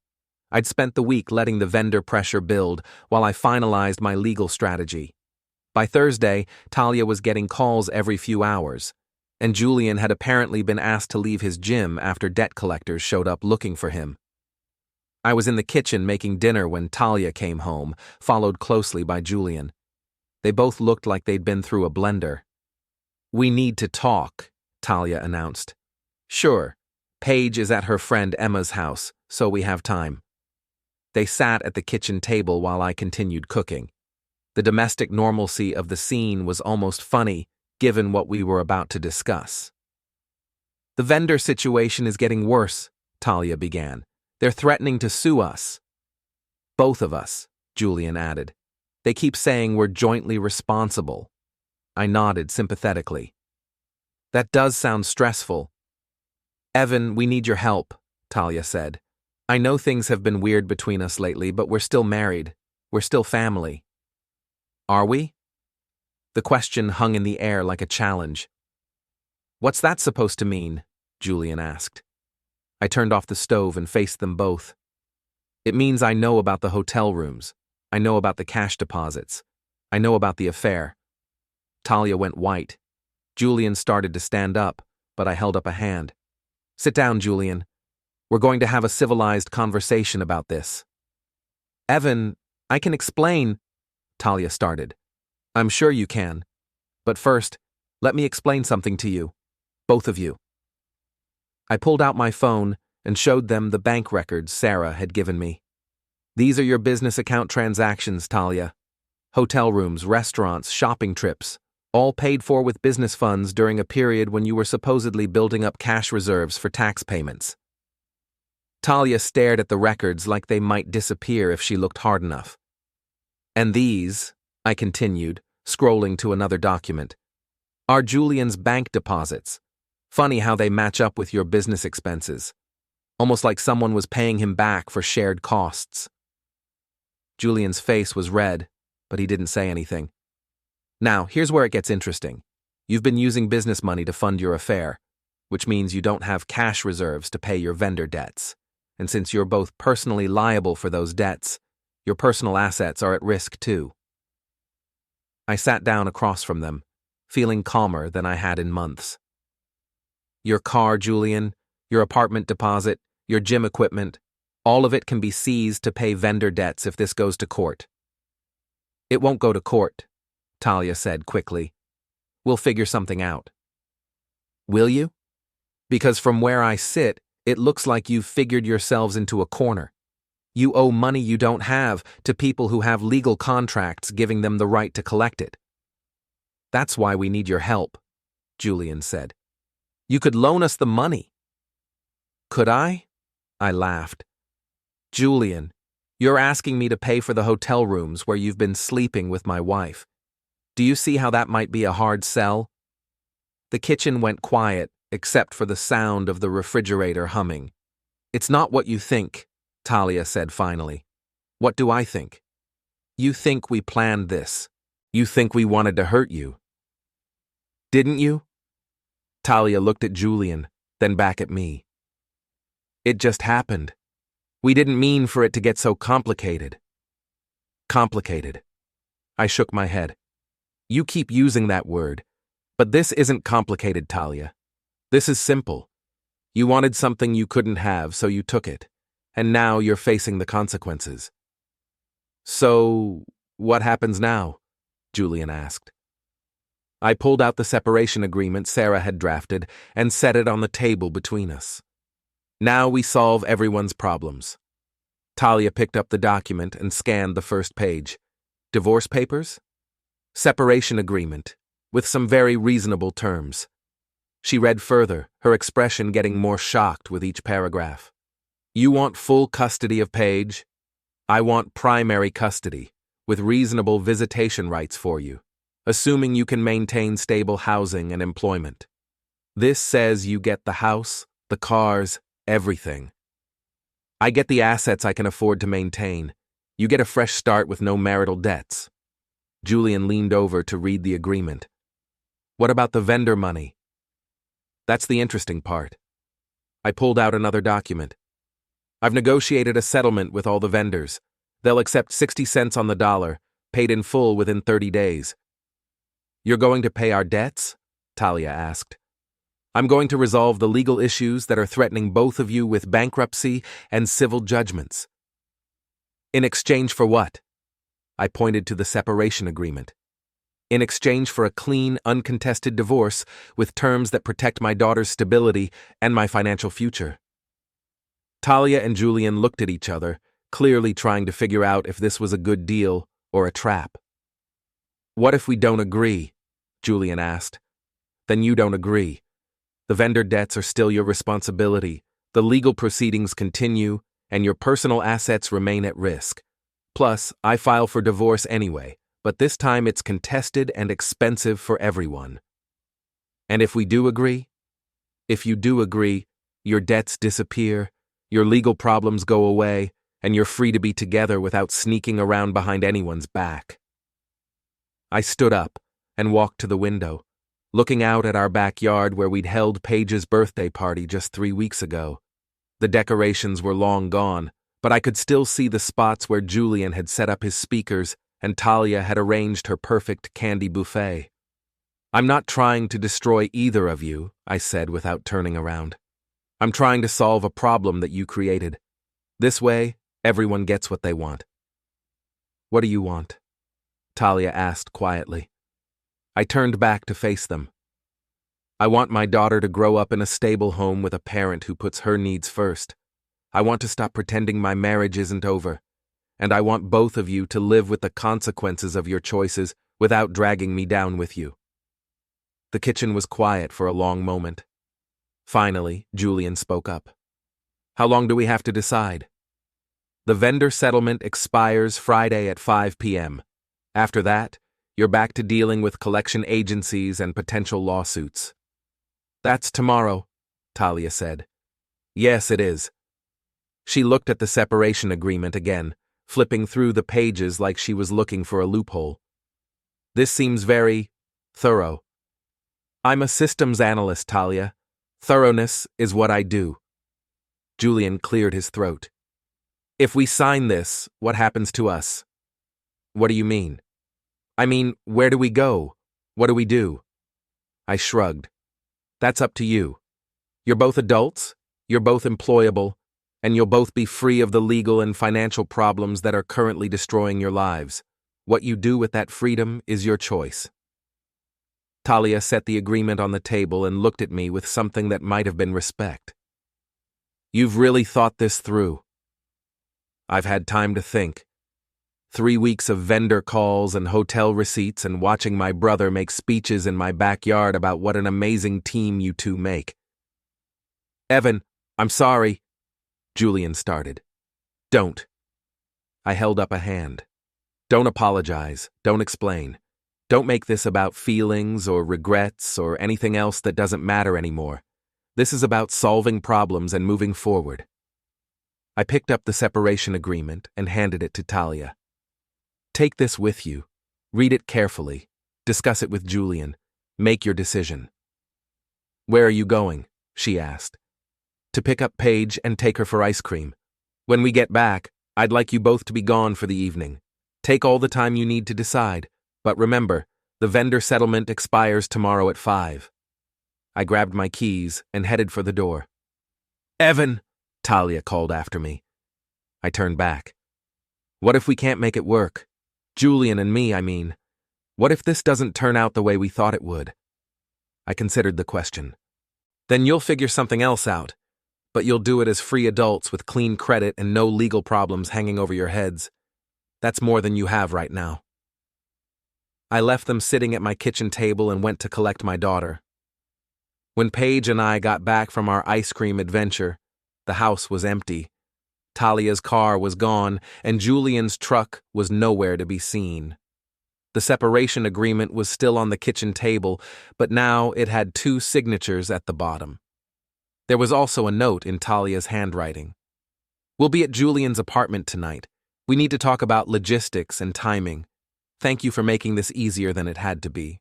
I'd spent the week letting the vendor pressure build while I finalized my legal strategy. By Thursday, Talia was getting calls every few hours, and Julian had apparently been asked to leave his gym after debt collectors showed up looking for him. I was in the kitchen making dinner when Talia came home, followed closely by Julian. They both looked like they'd been through a blender. "We need to talk," Talia announced. "Sure. Paige is at her friend Emma's house, so we have time." They sat at the kitchen table while I continued cooking. The domestic normalcy of the scene was almost funny, given what we were about to discuss. The vendor situation is getting worse, Talia began. They're threatening to sue us. Both of us, Julian added. They keep saying we're jointly responsible. I nodded sympathetically. That does sound stressful. Evan, we need your help, Talia said. I know things have been weird between us lately, but we're still married. We're still family. Are we? The question hung in the air like a challenge. What's that supposed to mean? Julian asked. I turned off the stove and faced them both. It means I know about the hotel rooms. I know about the cash deposits. I know about the affair. Talia went white. Julian started to stand up, but I held up a hand. Sit down, Julian. We're going to have a civilized conversation about this. Evan, I can explain, Talia started. I'm sure you can. But first, let me explain something to you. Both of you. I pulled out my phone and showed them the bank records Sarah had given me. These are your business account transactions, Talia. Hotel rooms, restaurants, shopping trips, all paid for with business funds during a period when you were supposedly building up cash reserves for tax payments. Talia stared at the records like they might disappear if she looked hard enough. And these, I continued, scrolling to another document, are Julian's bank deposits. Funny how they match up with your business expenses. Almost like someone was paying him back for shared costs. Julian's face was red, but he didn't say anything. Now, here's where it gets interesting. You've been using business money to fund your affair, which means you don't have cash reserves to pay your vendor debts. And since you're both personally liable for those debts, your personal assets are at risk too. I sat down across from them, feeling calmer than I had in months. Your car, Julian, your apartment deposit, your gym equipment, all of it can be seized to pay vendor debts if this goes to court. It won't go to court, Talia said quickly. We'll figure something out. Will you? Because from where I sit, it looks like you've figured yourselves into a corner. You owe money you don't have to people who have legal contracts giving them the right to collect it. That's why we need your help, Julian said. You could loan us the money. Could I? I laughed. Julian, you're asking me to pay for the hotel rooms where you've been sleeping with my wife. Do you see how that might be a hard sell? The kitchen went quiet, except for the sound of the refrigerator humming. It's not what you think, Talia said finally. What do I think? You think we planned this. You think we wanted to hurt you. Didn't you? Talia looked at Julian, then back at me. It just happened. We didn't mean for it to get so complicated. Complicated. I shook my head. You keep using that word, but this isn't complicated, Talia. This is simple. You wanted something you couldn't have, so you took it, and now you're facing the consequences. So, what happens now? Julian asked. I pulled out the separation agreement Sarah had drafted and set it on the table between us. Now we solve everyone's problems. Talia picked up the document and scanned the first page. Divorce papers? Separation agreement, with some very reasonable terms. She read further, her expression getting more shocked with each paragraph. You want full custody of Paige? I want primary custody, with reasonable visitation rights for you, assuming you can maintain stable housing and employment. This says you get the house, the cars, everything. I get the assets I can afford to maintain. You get a fresh start with no marital debts. Julian leaned over to read the agreement. What about the vendor money? That's the interesting part. I pulled out another document. I've negotiated a settlement with all the vendors. They'll accept 60 cents on the dollar, paid in full within 30 days. You're going to pay our debts? Talia asked. I'm going to resolve the legal issues that are threatening both of you with bankruptcy and civil judgments. In exchange for what? I pointed to the separation agreement. In exchange for a clean, uncontested divorce with terms that protect my daughter's stability and my financial future. Talia and Julian looked at each other, clearly trying to figure out if this was a good deal or a trap. What if we don't agree? Julian asked. Then you don't agree. The vendor debts are still your responsibility, the legal proceedings continue, and your personal assets remain at risk. Plus, I file for divorce anyway, but this time it's contested and expensive for everyone. And if we do agree? If you do agree, your debts disappear, your legal problems go away, and you're free to be together without sneaking around behind anyone's back. I stood up and walked to the window, looking out at our backyard where we'd held Paige's birthday party just 3 weeks ago. The decorations were long gone, but I could still see the spots where Julian had set up his speakers and Talia had arranged her perfect candy buffet. I'm not trying to destroy either of you, I said without turning around. I'm trying to solve a problem that you created. This way, everyone gets what they want. What do you want? Talia asked quietly. I turned back to face them. I want my daughter to grow up in a stable home with a parent who puts her needs first. I want to stop pretending my marriage isn't over. And I want both of you to live with the consequences of your choices without dragging me down with you. The kitchen was quiet for a long moment. Finally, Julian spoke up. How long do we have to decide? The vendor settlement expires Friday at 5 p.m. After that, you're back to dealing with collection agencies and potential lawsuits. That's tomorrow, Talia said. Yes, it is. She looked at the separation agreement again, flipping through the pages like she was looking for a loophole. This seems very thorough. I'm a systems analyst, Talia. Thoroughness is what I do. Julian cleared his throat. If we sign this, what happens to us? What do you mean? I mean, where do we go? What do we do? I shrugged. That's up to you. You're both adults, you're both employable, and you'll both be free of the legal and financial problems that are currently destroying your lives. What you do with that freedom is your choice. Talia set the agreement on the table and looked at me with something that might have been respect. You've really thought this through. I've had time to think. 3 weeks of vendor calls and hotel receipts and watching my brother make speeches in my backyard about what an amazing team you two make. Evan, I'm sorry. Julian started. Don't. I held up a hand. Don't apologize. Don't explain. Don't make this about feelings or regrets or anything else that doesn't matter anymore. This is about solving problems and moving forward. I picked up the separation agreement and handed it to Talia. Take this with you. Read it carefully. Discuss it with Julian. Make your decision. Where are you going? She asked. To pick up Paige and take her for ice cream. When we get back, I'd like you both to be gone for the evening. Take all the time you need to decide, but remember, the vendor settlement expires tomorrow at 5. I grabbed my keys and headed for the door. Evan, Talia called after me. I turned back. What if we can't make it work? Julian and me, I mean. What if this doesn't turn out the way we thought it would? I considered the question. Then you'll figure something else out, but you'll do it as free adults with clean credit and no legal problems hanging over your heads. That's more than you have right now. I left them sitting at my kitchen table and went to collect my daughter. When Paige and I got back from our ice cream adventure, the house was empty. Talia's car was gone, and Julian's truck was nowhere to be seen. The separation agreement was still on the kitchen table, but now it had 2 signatures at the bottom. There was also a note in Talia's handwriting. We'll be at Julian's apartment tonight. We need to talk about logistics and timing. Thank you for making this easier than it had to be.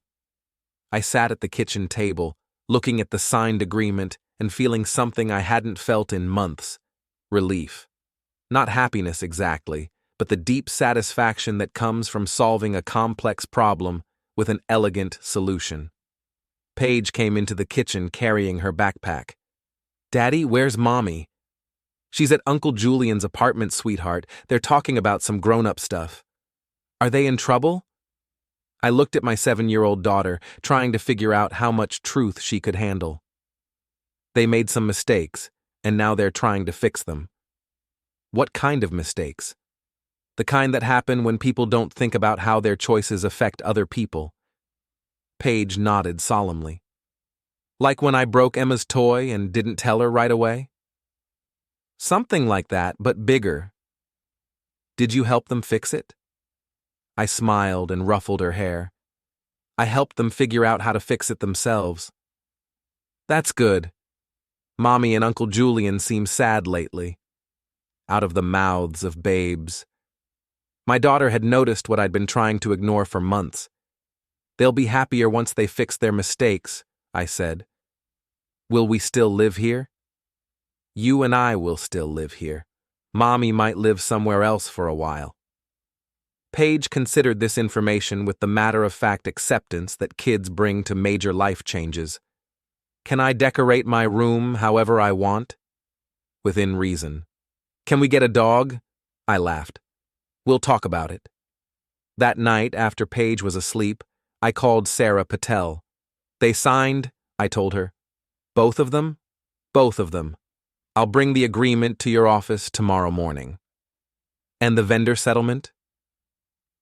I sat at the kitchen table, looking at the signed agreement and feeling something I hadn't felt in months. Relief. Not happiness exactly, but the deep satisfaction that comes from solving a complex problem with an elegant solution. Paige came into the kitchen carrying her backpack. Daddy, where's Mommy? She's at Uncle Julian's apartment, sweetheart. They're talking about some grown-up stuff. Are they in trouble? I looked at my 7-year-old daughter, trying to figure out how much truth she could handle. They made some mistakes, and now they're trying to fix them. What kind of mistakes? The kind that happen when people don't think about how their choices affect other people. Paige nodded solemnly. Like when I broke Emma's toy and didn't tell her right away? Something like that, but bigger. Did you help them fix it? I smiled and ruffled her hair. I helped them figure out how to fix it themselves. That's good. Mommy and Uncle Julian seem sad lately. Out of the mouths of babes. My daughter had noticed what I'd been trying to ignore for months. They'll be happier once they fix their mistakes, I said. Will we still live here? You and I will still live here. Mommy might live somewhere else for a while. Paige considered this information with the matter-of-fact acceptance that kids bring to major life changes. Can I decorate my room however I want? Within reason. Can we get a dog? I laughed. We'll talk about it. That night, after Paige was asleep, I called Sarah Patel. They signed, I told her. Both of them? Both of them. I'll bring the agreement to your office tomorrow morning. And the vendor settlement?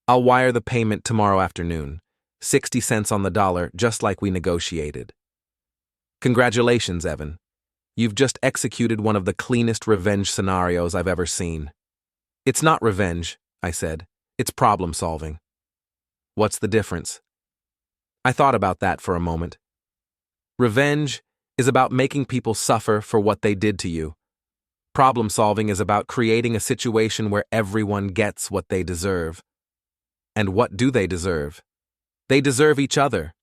I'll wire the payment tomorrow afternoon, 60 cents on the dollar, just like we negotiated. Congratulations, Evan. You've just executed one of the cleanest revenge scenarios I've ever seen. It's not revenge, I said. It's problem solving. What's the difference? I thought about that for a moment. Revenge is about making people suffer for what they did to you. Problem solving is about creating a situation where everyone gets what they deserve. And what do they deserve? They deserve each other.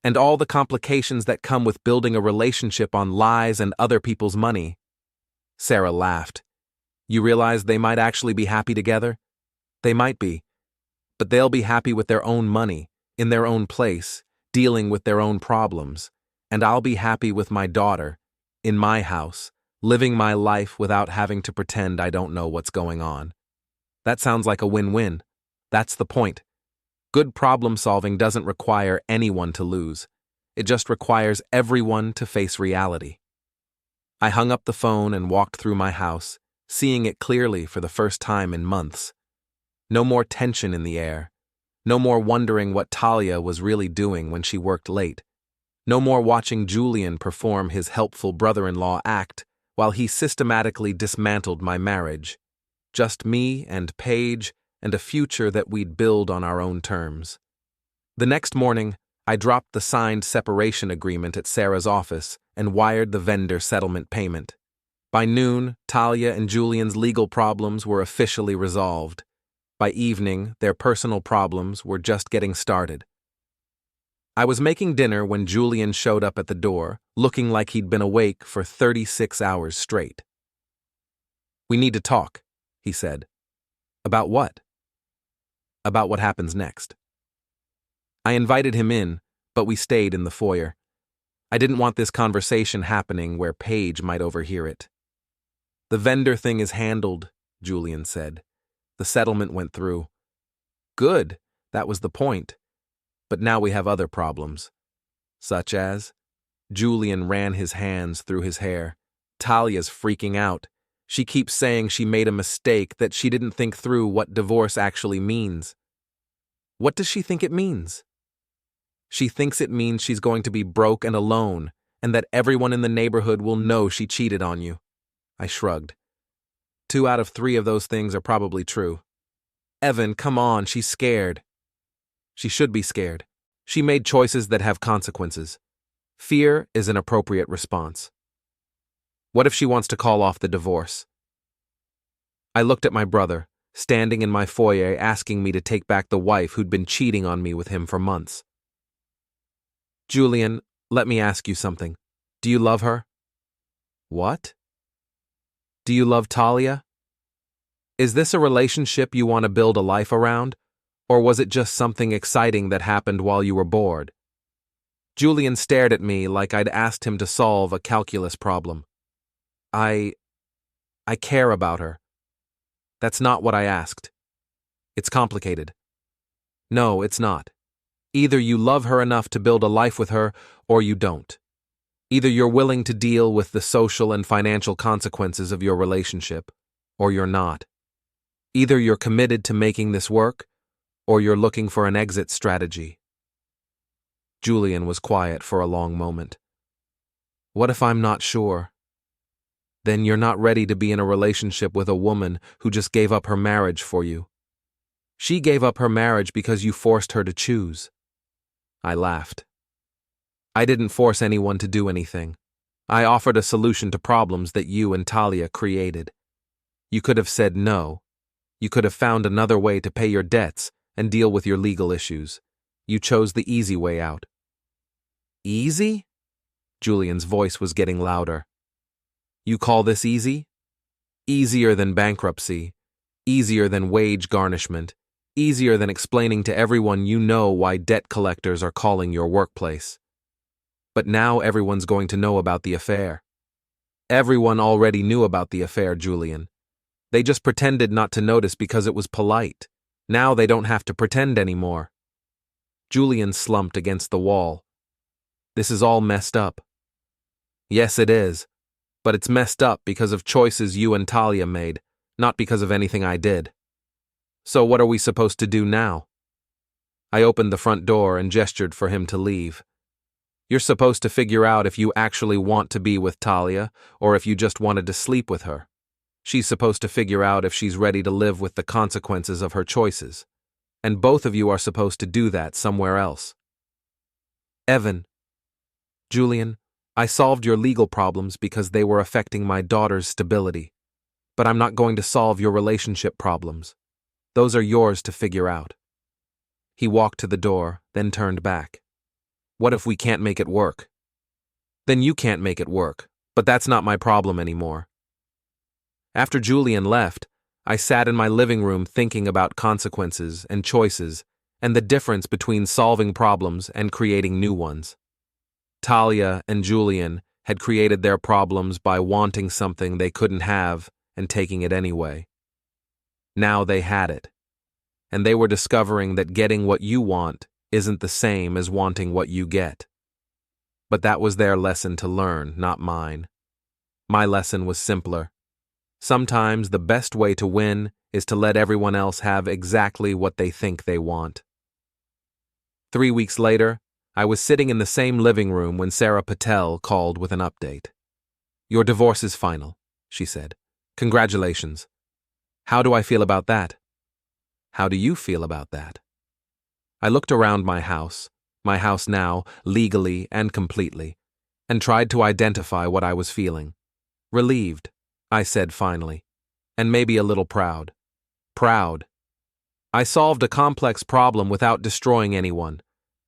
And all the complications that come with building a relationship on lies and other people's money. Sarah laughed. You realize they might actually be happy together? They might be. But they'll be happy with their own money, in their own place, dealing with their own problems. And I'll be happy with my daughter, in my house, living my life without having to pretend I don't know what's going on. That sounds like a win-win. That's the point. Good problem solving doesn't require anyone to lose. It just requires everyone to face reality. I hung up the phone and walked through my house, seeing it clearly for the first time in months. No more tension in the air. No more wondering what Talia was really doing when she worked late. No more watching Julian perform his helpful brother-in-law act while he systematically dismantled my marriage. Just me and Paige and a future that we'd build on our own terms. The next morning, I dropped the signed separation agreement at Sarah's office and wired the vendor settlement payment. By noon, Talia and Julian's legal problems were officially resolved. By evening, their personal problems were just getting started. I was making dinner when Julian showed up at the door, looking like he'd been awake for 36 hours straight. We need to talk, he said. About what? About what happens next. I invited him in, but we stayed in the foyer. I didn't want this conversation happening where Paige might overhear it. The vendor thing is handled, Julian said. The settlement went through. Good, that was the point. But now we have other problems. Such as? Julian ran his hands through his hair. Talia's freaking out. She keeps saying she made a mistake, that she didn't think through what divorce actually means. What does she think it means? She thinks it means she's going to be broke and alone, and that everyone in the neighborhood will know she cheated on you. I shrugged. 2 out of 3 of those things are probably true. Evan, come on, she's scared. She should be scared. She made choices that have consequences. Fear is an appropriate response. What if she wants to call off the divorce? I looked at my brother, standing in my foyer asking me to take back the wife who'd been cheating on me with him for months. Julian, let me ask you something. Do you love her? What? Do you love Talia? Is this a relationship you want to build a life around, or was it just something exciting that happened while you were bored? Julian stared at me like I'd asked him to solve a calculus problem. I care about her. That's not what I asked. It's complicated. No, it's not. Either you love her enough to build a life with her, or you don't. Either you're willing to deal with the social and financial consequences of your relationship, or you're not. Either you're committed to making this work, or you're looking for an exit strategy. Julian was quiet for a long moment. What if I'm not sure? Then you're not ready to be in a relationship with a woman who just gave up her marriage for you. She gave up her marriage because you forced her to choose. I laughed. I didn't force anyone to do anything. I offered a solution to problems that you and Talia created. You could have said no. You could have found another way to pay your debts and deal with your legal issues. You chose the easy way out. Easy? Julian's voice was getting louder. You call this easy? Easier than bankruptcy. Easier than wage garnishment. Easier than explaining to everyone you know why debt collectors are calling your workplace. But now everyone's going to know about the affair. Everyone already knew about the affair, Julian. They just pretended not to notice because it was polite. Now they don't have to pretend anymore. Julian slumped against the wall. This is all messed up. Yes, it is. But it's messed up because of choices you and Talia made, not because of anything I did. So what are we supposed to do now? I opened the front door and gestured for him to leave. You're supposed to figure out if you actually want to be with Talia or if you just wanted to sleep with her. She's supposed to figure out if she's ready to live with the consequences of her choices. And both of you are supposed to do that somewhere else. Evan. Julian, I solved your legal problems because they were affecting my daughter's stability. But I'm not going to solve your relationship problems. Those are yours to figure out. He walked to the door, then turned back. What if we can't make it work? Then you can't make it work, but that's not my problem anymore. After Julian left, I sat in my living room thinking about consequences and choices and the difference between solving problems and creating new ones. Talia and Julian had created their problems by wanting something they couldn't have and taking it anyway. Now they had it, and they were discovering that getting what you want isn't the same as wanting what you get. But that was their lesson to learn, not mine. My lesson was simpler. Sometimes the best way to win is to let everyone else have exactly what they think they want. 3 weeks later, I was sitting in the same living room when Sarah Patel called with an update. Your divorce is final, she said. Congratulations. How do I feel about that? How do you feel about that? I looked around my house now, legally and completely, and tried to identify what I was feeling. Relieved, I said finally, and maybe a little proud. Proud. I solved a complex problem without destroying anyone.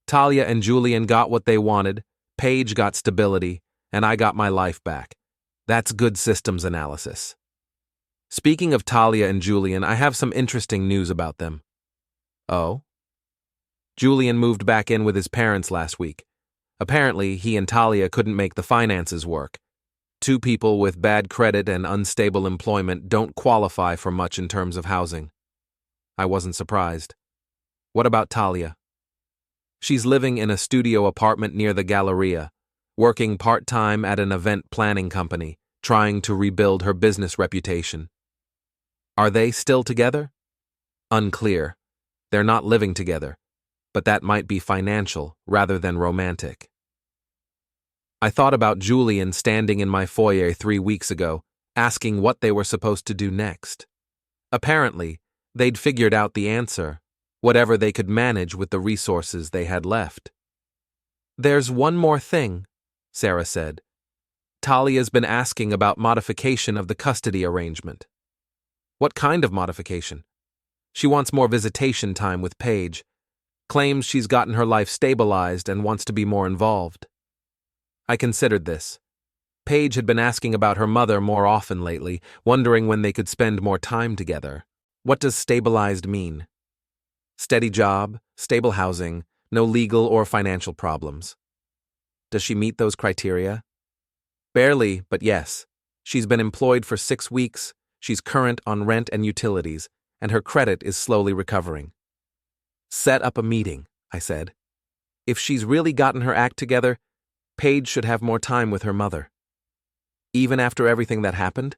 Talia and Julian got what they wanted, Paige got stability, and I got my life back. That's good systems analysis. Speaking of Talia and Julian, I have some interesting news about them. Oh? Julian moved back in with his parents last week. Apparently, he and Talia couldn't make the finances work. Two people with bad credit and unstable employment don't qualify for much in terms of housing. I wasn't surprised. What about Talia? She's living in a studio apartment near the Galleria, working part-time at an event planning company, trying to rebuild her business reputation. Are they still together? Unclear. They're not living together, but that might be financial rather than romantic. I thought about Julian standing in my foyer 3 weeks ago, asking what they were supposed to do next. Apparently, they'd figured out the answer, whatever they could manage with the resources they had left. There's one more thing, Sarah said. Talia's been asking about modification of the custody arrangement. What kind of modification? She wants more visitation time with Paige, claims she's gotten her life stabilized and wants to be more involved. I considered this. Paige had been asking about her mother more often lately, wondering when they could spend more time together. What does stabilized mean? Steady job, stable housing, no legal or financial problems. Does she meet those criteria? Barely, but yes. She's been employed for 6 weeks, she's current on rent and utilities, and her credit is slowly recovering. Set up a meeting, I said. If she's really gotten her act together, Paige should have more time with her mother. Even after everything that happened?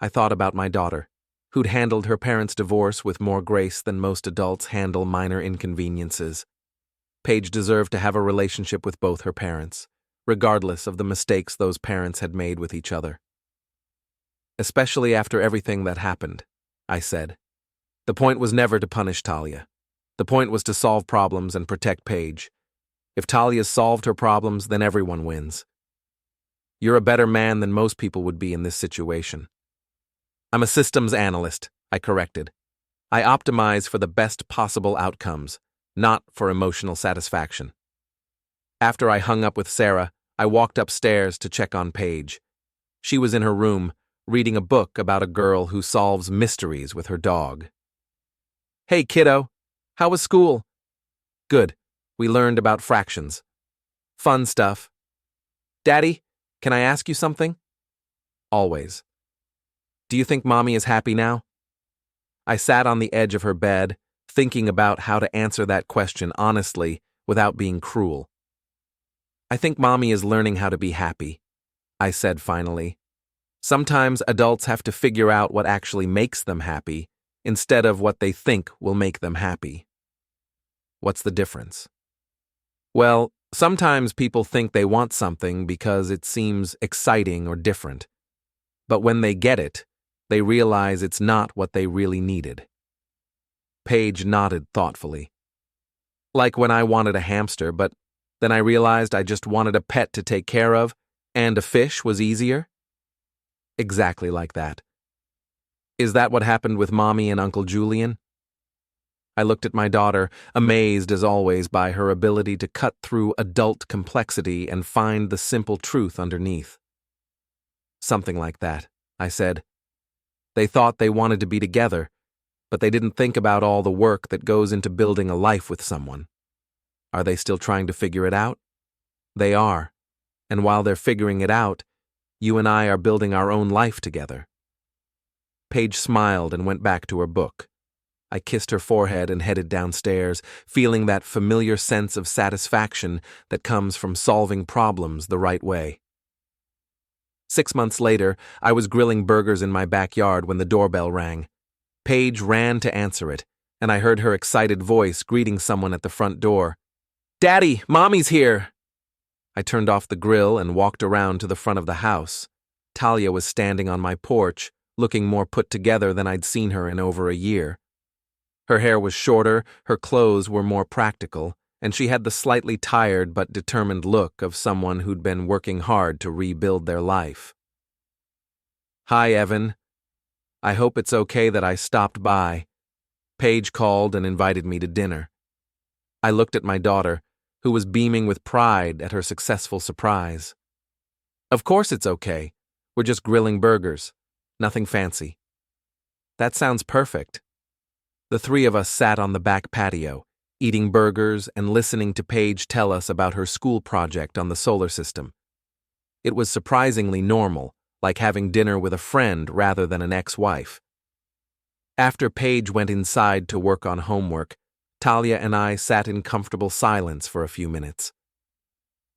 I thought about my daughter, who'd handled her parents' divorce with more grace than most adults handle minor inconveniences. Paige deserved to have a relationship with both her parents, regardless of the mistakes those parents had made with each other. Especially after everything that happened, I said. The point was never to punish Talia. The point was to solve problems and protect Paige. If Talia solved her problems, then everyone wins. You're a better man than most people would be in this situation. I'm a systems analyst, I corrected. I optimize for the best possible outcomes, not for emotional satisfaction. After I hung up with Sarah, I walked upstairs to check on Paige. She was in her room, reading a book about a girl who solves mysteries with her dog. Hey, kiddo. How was school? Good. We learned about fractions. Fun stuff. Daddy, can I ask you something? Always. Do you think Mommy is happy now? I sat on the edge of her bed, thinking about how to answer that question honestly without being cruel. I think Mommy is learning how to be happy, I said finally. Sometimes adults have to figure out what actually makes them happy instead of what they think will make them happy. What's the difference? Well, sometimes people think they want something because it seems exciting or different. But when they get it, they realize it's not what they really needed. Paige nodded thoughtfully. Like when I wanted a hamster, but then I realized I just wanted a pet to take care of, and a fish was easier? Exactly like that. Is that what happened with Mommy and Uncle Julian? I looked at my daughter, amazed as always by her ability to cut through adult complexity and find the simple truth underneath. Something like that, I said. They thought they wanted to be together, but they didn't think about all the work that goes into building a life with someone. Are they still trying to figure it out? They are, and while they're figuring it out, you and I are building our own life together. Paige smiled and went back to her book. I kissed her forehead and headed downstairs, feeling that familiar sense of satisfaction that comes from solving problems the right way. 6 months later, I was grilling burgers in my backyard when the doorbell rang. Paige ran to answer it, and I heard her excited voice greeting someone at the front door. "Daddy, Mommy's here!" I turned off the grill and walked around to the front of the house. Talia was standing on my porch, looking more put together than I'd seen her in over a year. Her hair was shorter, her clothes were more practical, and she had the slightly tired but determined look of someone who'd been working hard to rebuild their life. "Hi, Evan. I hope it's okay that I stopped by." Paige called and invited me to dinner. I looked at my daughter, who was beaming with pride at her successful surprise. "Of course it's okay. We're just grilling burgers. Nothing fancy." "That sounds perfect." The three of us sat on the back patio, eating burgers and listening to Paige tell us about her school project on the solar system. It was surprisingly normal, like having dinner with a friend rather than an ex-wife. After Paige went inside to work on homework, Talia and I sat in comfortable silence for a few minutes.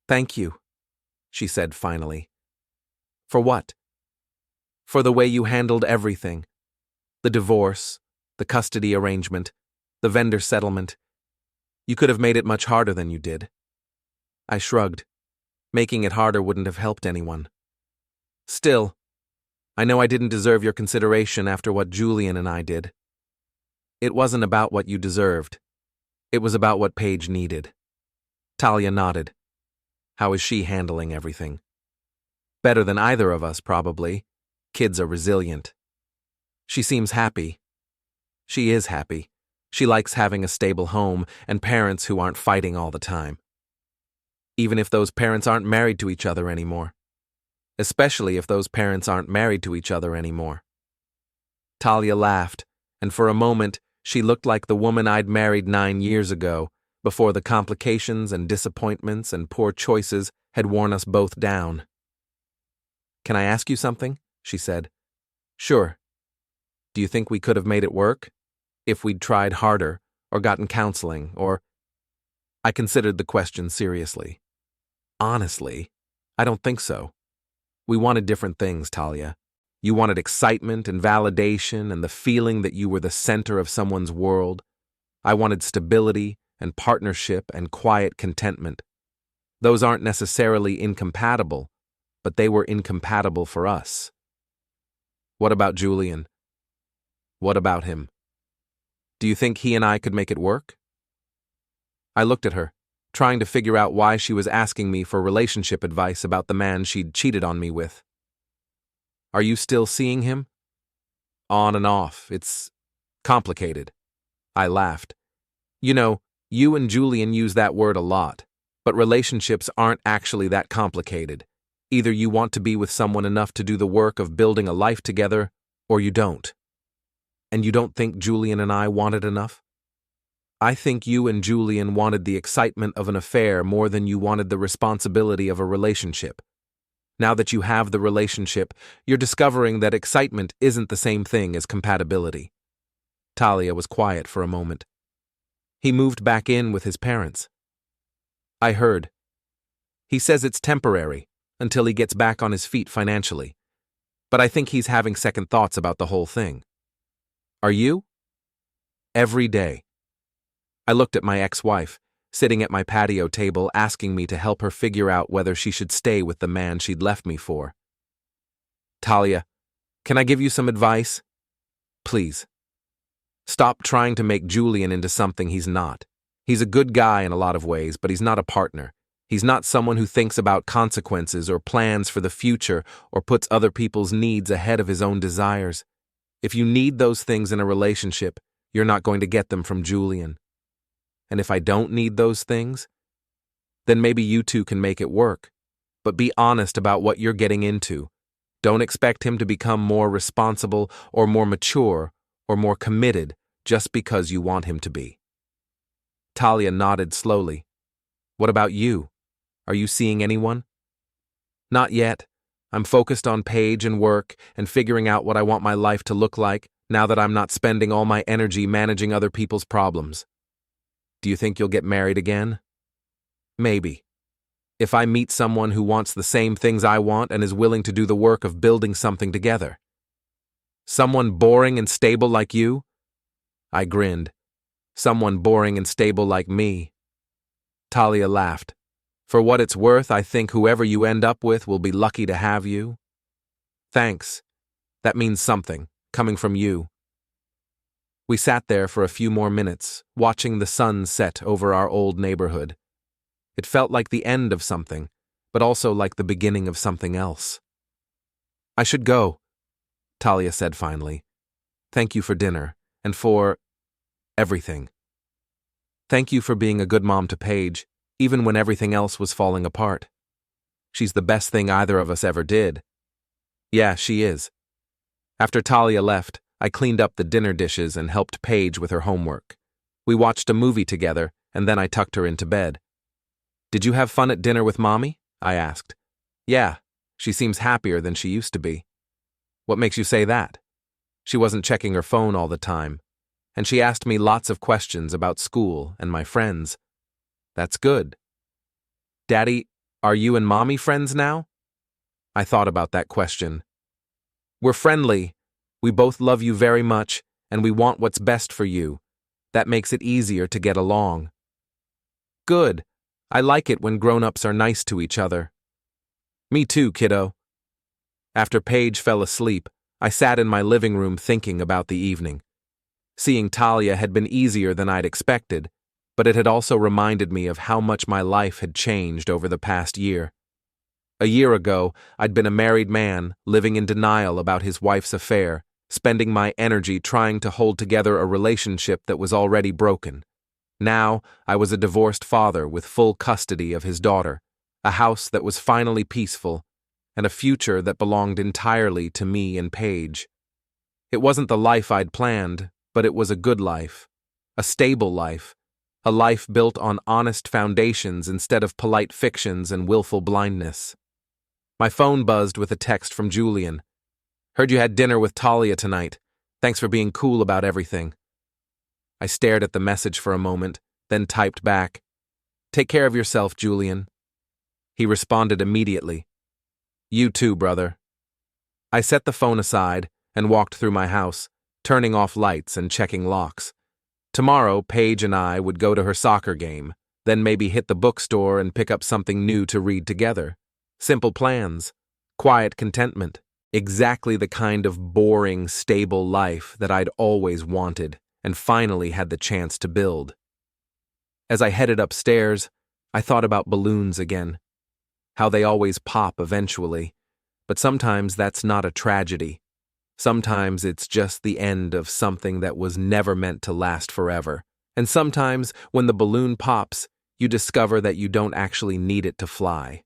"Thank you," she said finally. "For what?" "For the way you handled everything. The divorce, the custody arrangement, the vendor settlement. You could have made it much harder than you did." I shrugged. Making it harder wouldn't have helped anyone. "Still, I know I didn't deserve your consideration after what Julian and I did." "It wasn't about what you deserved. It was about what Paige needed." Talia nodded. "How is she handling everything?" "Better than either of us, probably. Kids are resilient." "She seems happy." "She is happy. She likes having a stable home and parents who aren't fighting all the time. Even if those parents aren't married to each other anymore. Especially if those parents aren't married to each other anymore." Talia laughed, and for a moment, she looked like the woman I'd married 9 years ago, before the complications and disappointments and poor choices had worn us both down. "Can I ask you something?" she said. "Sure. Do you think we could have made it work? If we'd tried harder, or gotten counseling, or—" I considered the question seriously. "Honestly, I don't think so. We wanted different things, Talia. You wanted excitement and validation and the feeling that you were the center of someone's world. I wanted stability and partnership and quiet contentment. Those aren't necessarily incompatible, but they were incompatible for us. What about Julian? What about him? Do you think he and I could make it work? I looked at her, trying to figure out why she was asking me for relationship advice about the man she'd cheated on me with. Are you still seeing him? On and off. It's complicated. I laughed. You know, you and Julian use that word a lot, but relationships aren't actually that complicated. Either you want to be with someone enough to do the work of building a life together, or you don't. And you don't think Julian and I wanted enough? I think you and Julian wanted the excitement of an affair more than you wanted the responsibility of a relationship. Now that you have the relationship, you're discovering that excitement isn't the same thing as compatibility. Talia was quiet for a moment. He moved back in with his parents. I heard. He says it's temporary, until he gets back on his feet financially. But I think he's having second thoughts about the whole thing. Are you? Every day. I looked at my ex-wife, sitting at my patio table asking me to help her figure out whether she should stay with the man she'd left me for. Talia, can I give you some advice? Please. Stop trying to make Julian into something he's not. He's a good guy in a lot of ways, but he's not a partner. He's not someone who thinks about consequences or plans for the future or puts other people's needs ahead of his own desires. If you need those things in a relationship, you're not going to get them from Julian. And if I don't need those things, then maybe you two can make it work. But be honest about what you're getting into. Don't expect him to become more responsible or more mature or more committed just because you want him to be. Talia nodded slowly. What about you? Are you seeing anyone? Not yet. I'm focused on Paige and work and figuring out what I want my life to look like now that I'm not spending all my energy managing other people's problems. Do you think you'll get married again? Maybe. If I meet someone who wants the same things I want and is willing to do the work of building something together. Someone boring and stable like you? I grinned. Someone boring and stable like me. Talia laughed. For what it's worth, I think whoever you end up with will be lucky to have you. Thanks. That means something, coming from you. We sat there for a few more minutes, watching the sun set over our old neighborhood. It felt like the end of something, but also like the beginning of something else. I should go, Talia said finally. Thank you for dinner, and for everything. Thank you for being a good mom to Paige, even when everything else was falling apart. She's the best thing either of us ever did. Yeah, she is. After Talia left, I cleaned up the dinner dishes and helped Paige with her homework. We watched a movie together, and then I tucked her into bed. Did you have fun at dinner with Mommy? I asked. Yeah, she seems happier than she used to be. What makes you say that? She wasn't checking her phone all the time, and she asked me lots of questions about school and my friends. That's good. Daddy, are you and Mommy friends now? I thought about that question. We're friendly. We both love you very much, and we want what's best for you. That makes it easier to get along. Good. I like it when grown-ups are nice to each other. Me too, kiddo. After Paige fell asleep, I sat in my living room thinking about the evening. Seeing Talia had been easier than I'd expected, but it had also reminded me of how much my life had changed over the past year. A year ago, I'd been a married man, living in denial about his wife's affair, spending my energy trying to hold together a relationship that was already broken. Now, I was a divorced father with full custody of his daughter, a house that was finally peaceful, and a future that belonged entirely to me and Paige. It wasn't the life I'd planned, but it was a good life, a stable life, a life built on honest foundations instead of polite fictions and willful blindness. My phone buzzed with a text from Julian. Heard you had dinner with Talia tonight. Thanks for being cool about everything. I stared at the message for a moment, then typed back, Take care of yourself, Julian. He responded immediately. You too, brother. I set the phone aside and walked through my house, turning off lights and checking locks. Tomorrow, Paige and I would go to her soccer game, Then maybe hit the bookstore and pick up something new to read together. Simple plans. Quiet contentment. Exactly the kind of boring, stable life that I'd always wanted and finally had the chance to build. As I headed upstairs, I thought about balloons again. How they always pop eventually. But sometimes that's not a tragedy. Sometimes it's just the end of something that was never meant to last forever. And sometimes, when the balloon pops, you discover that you don't actually need it to fly.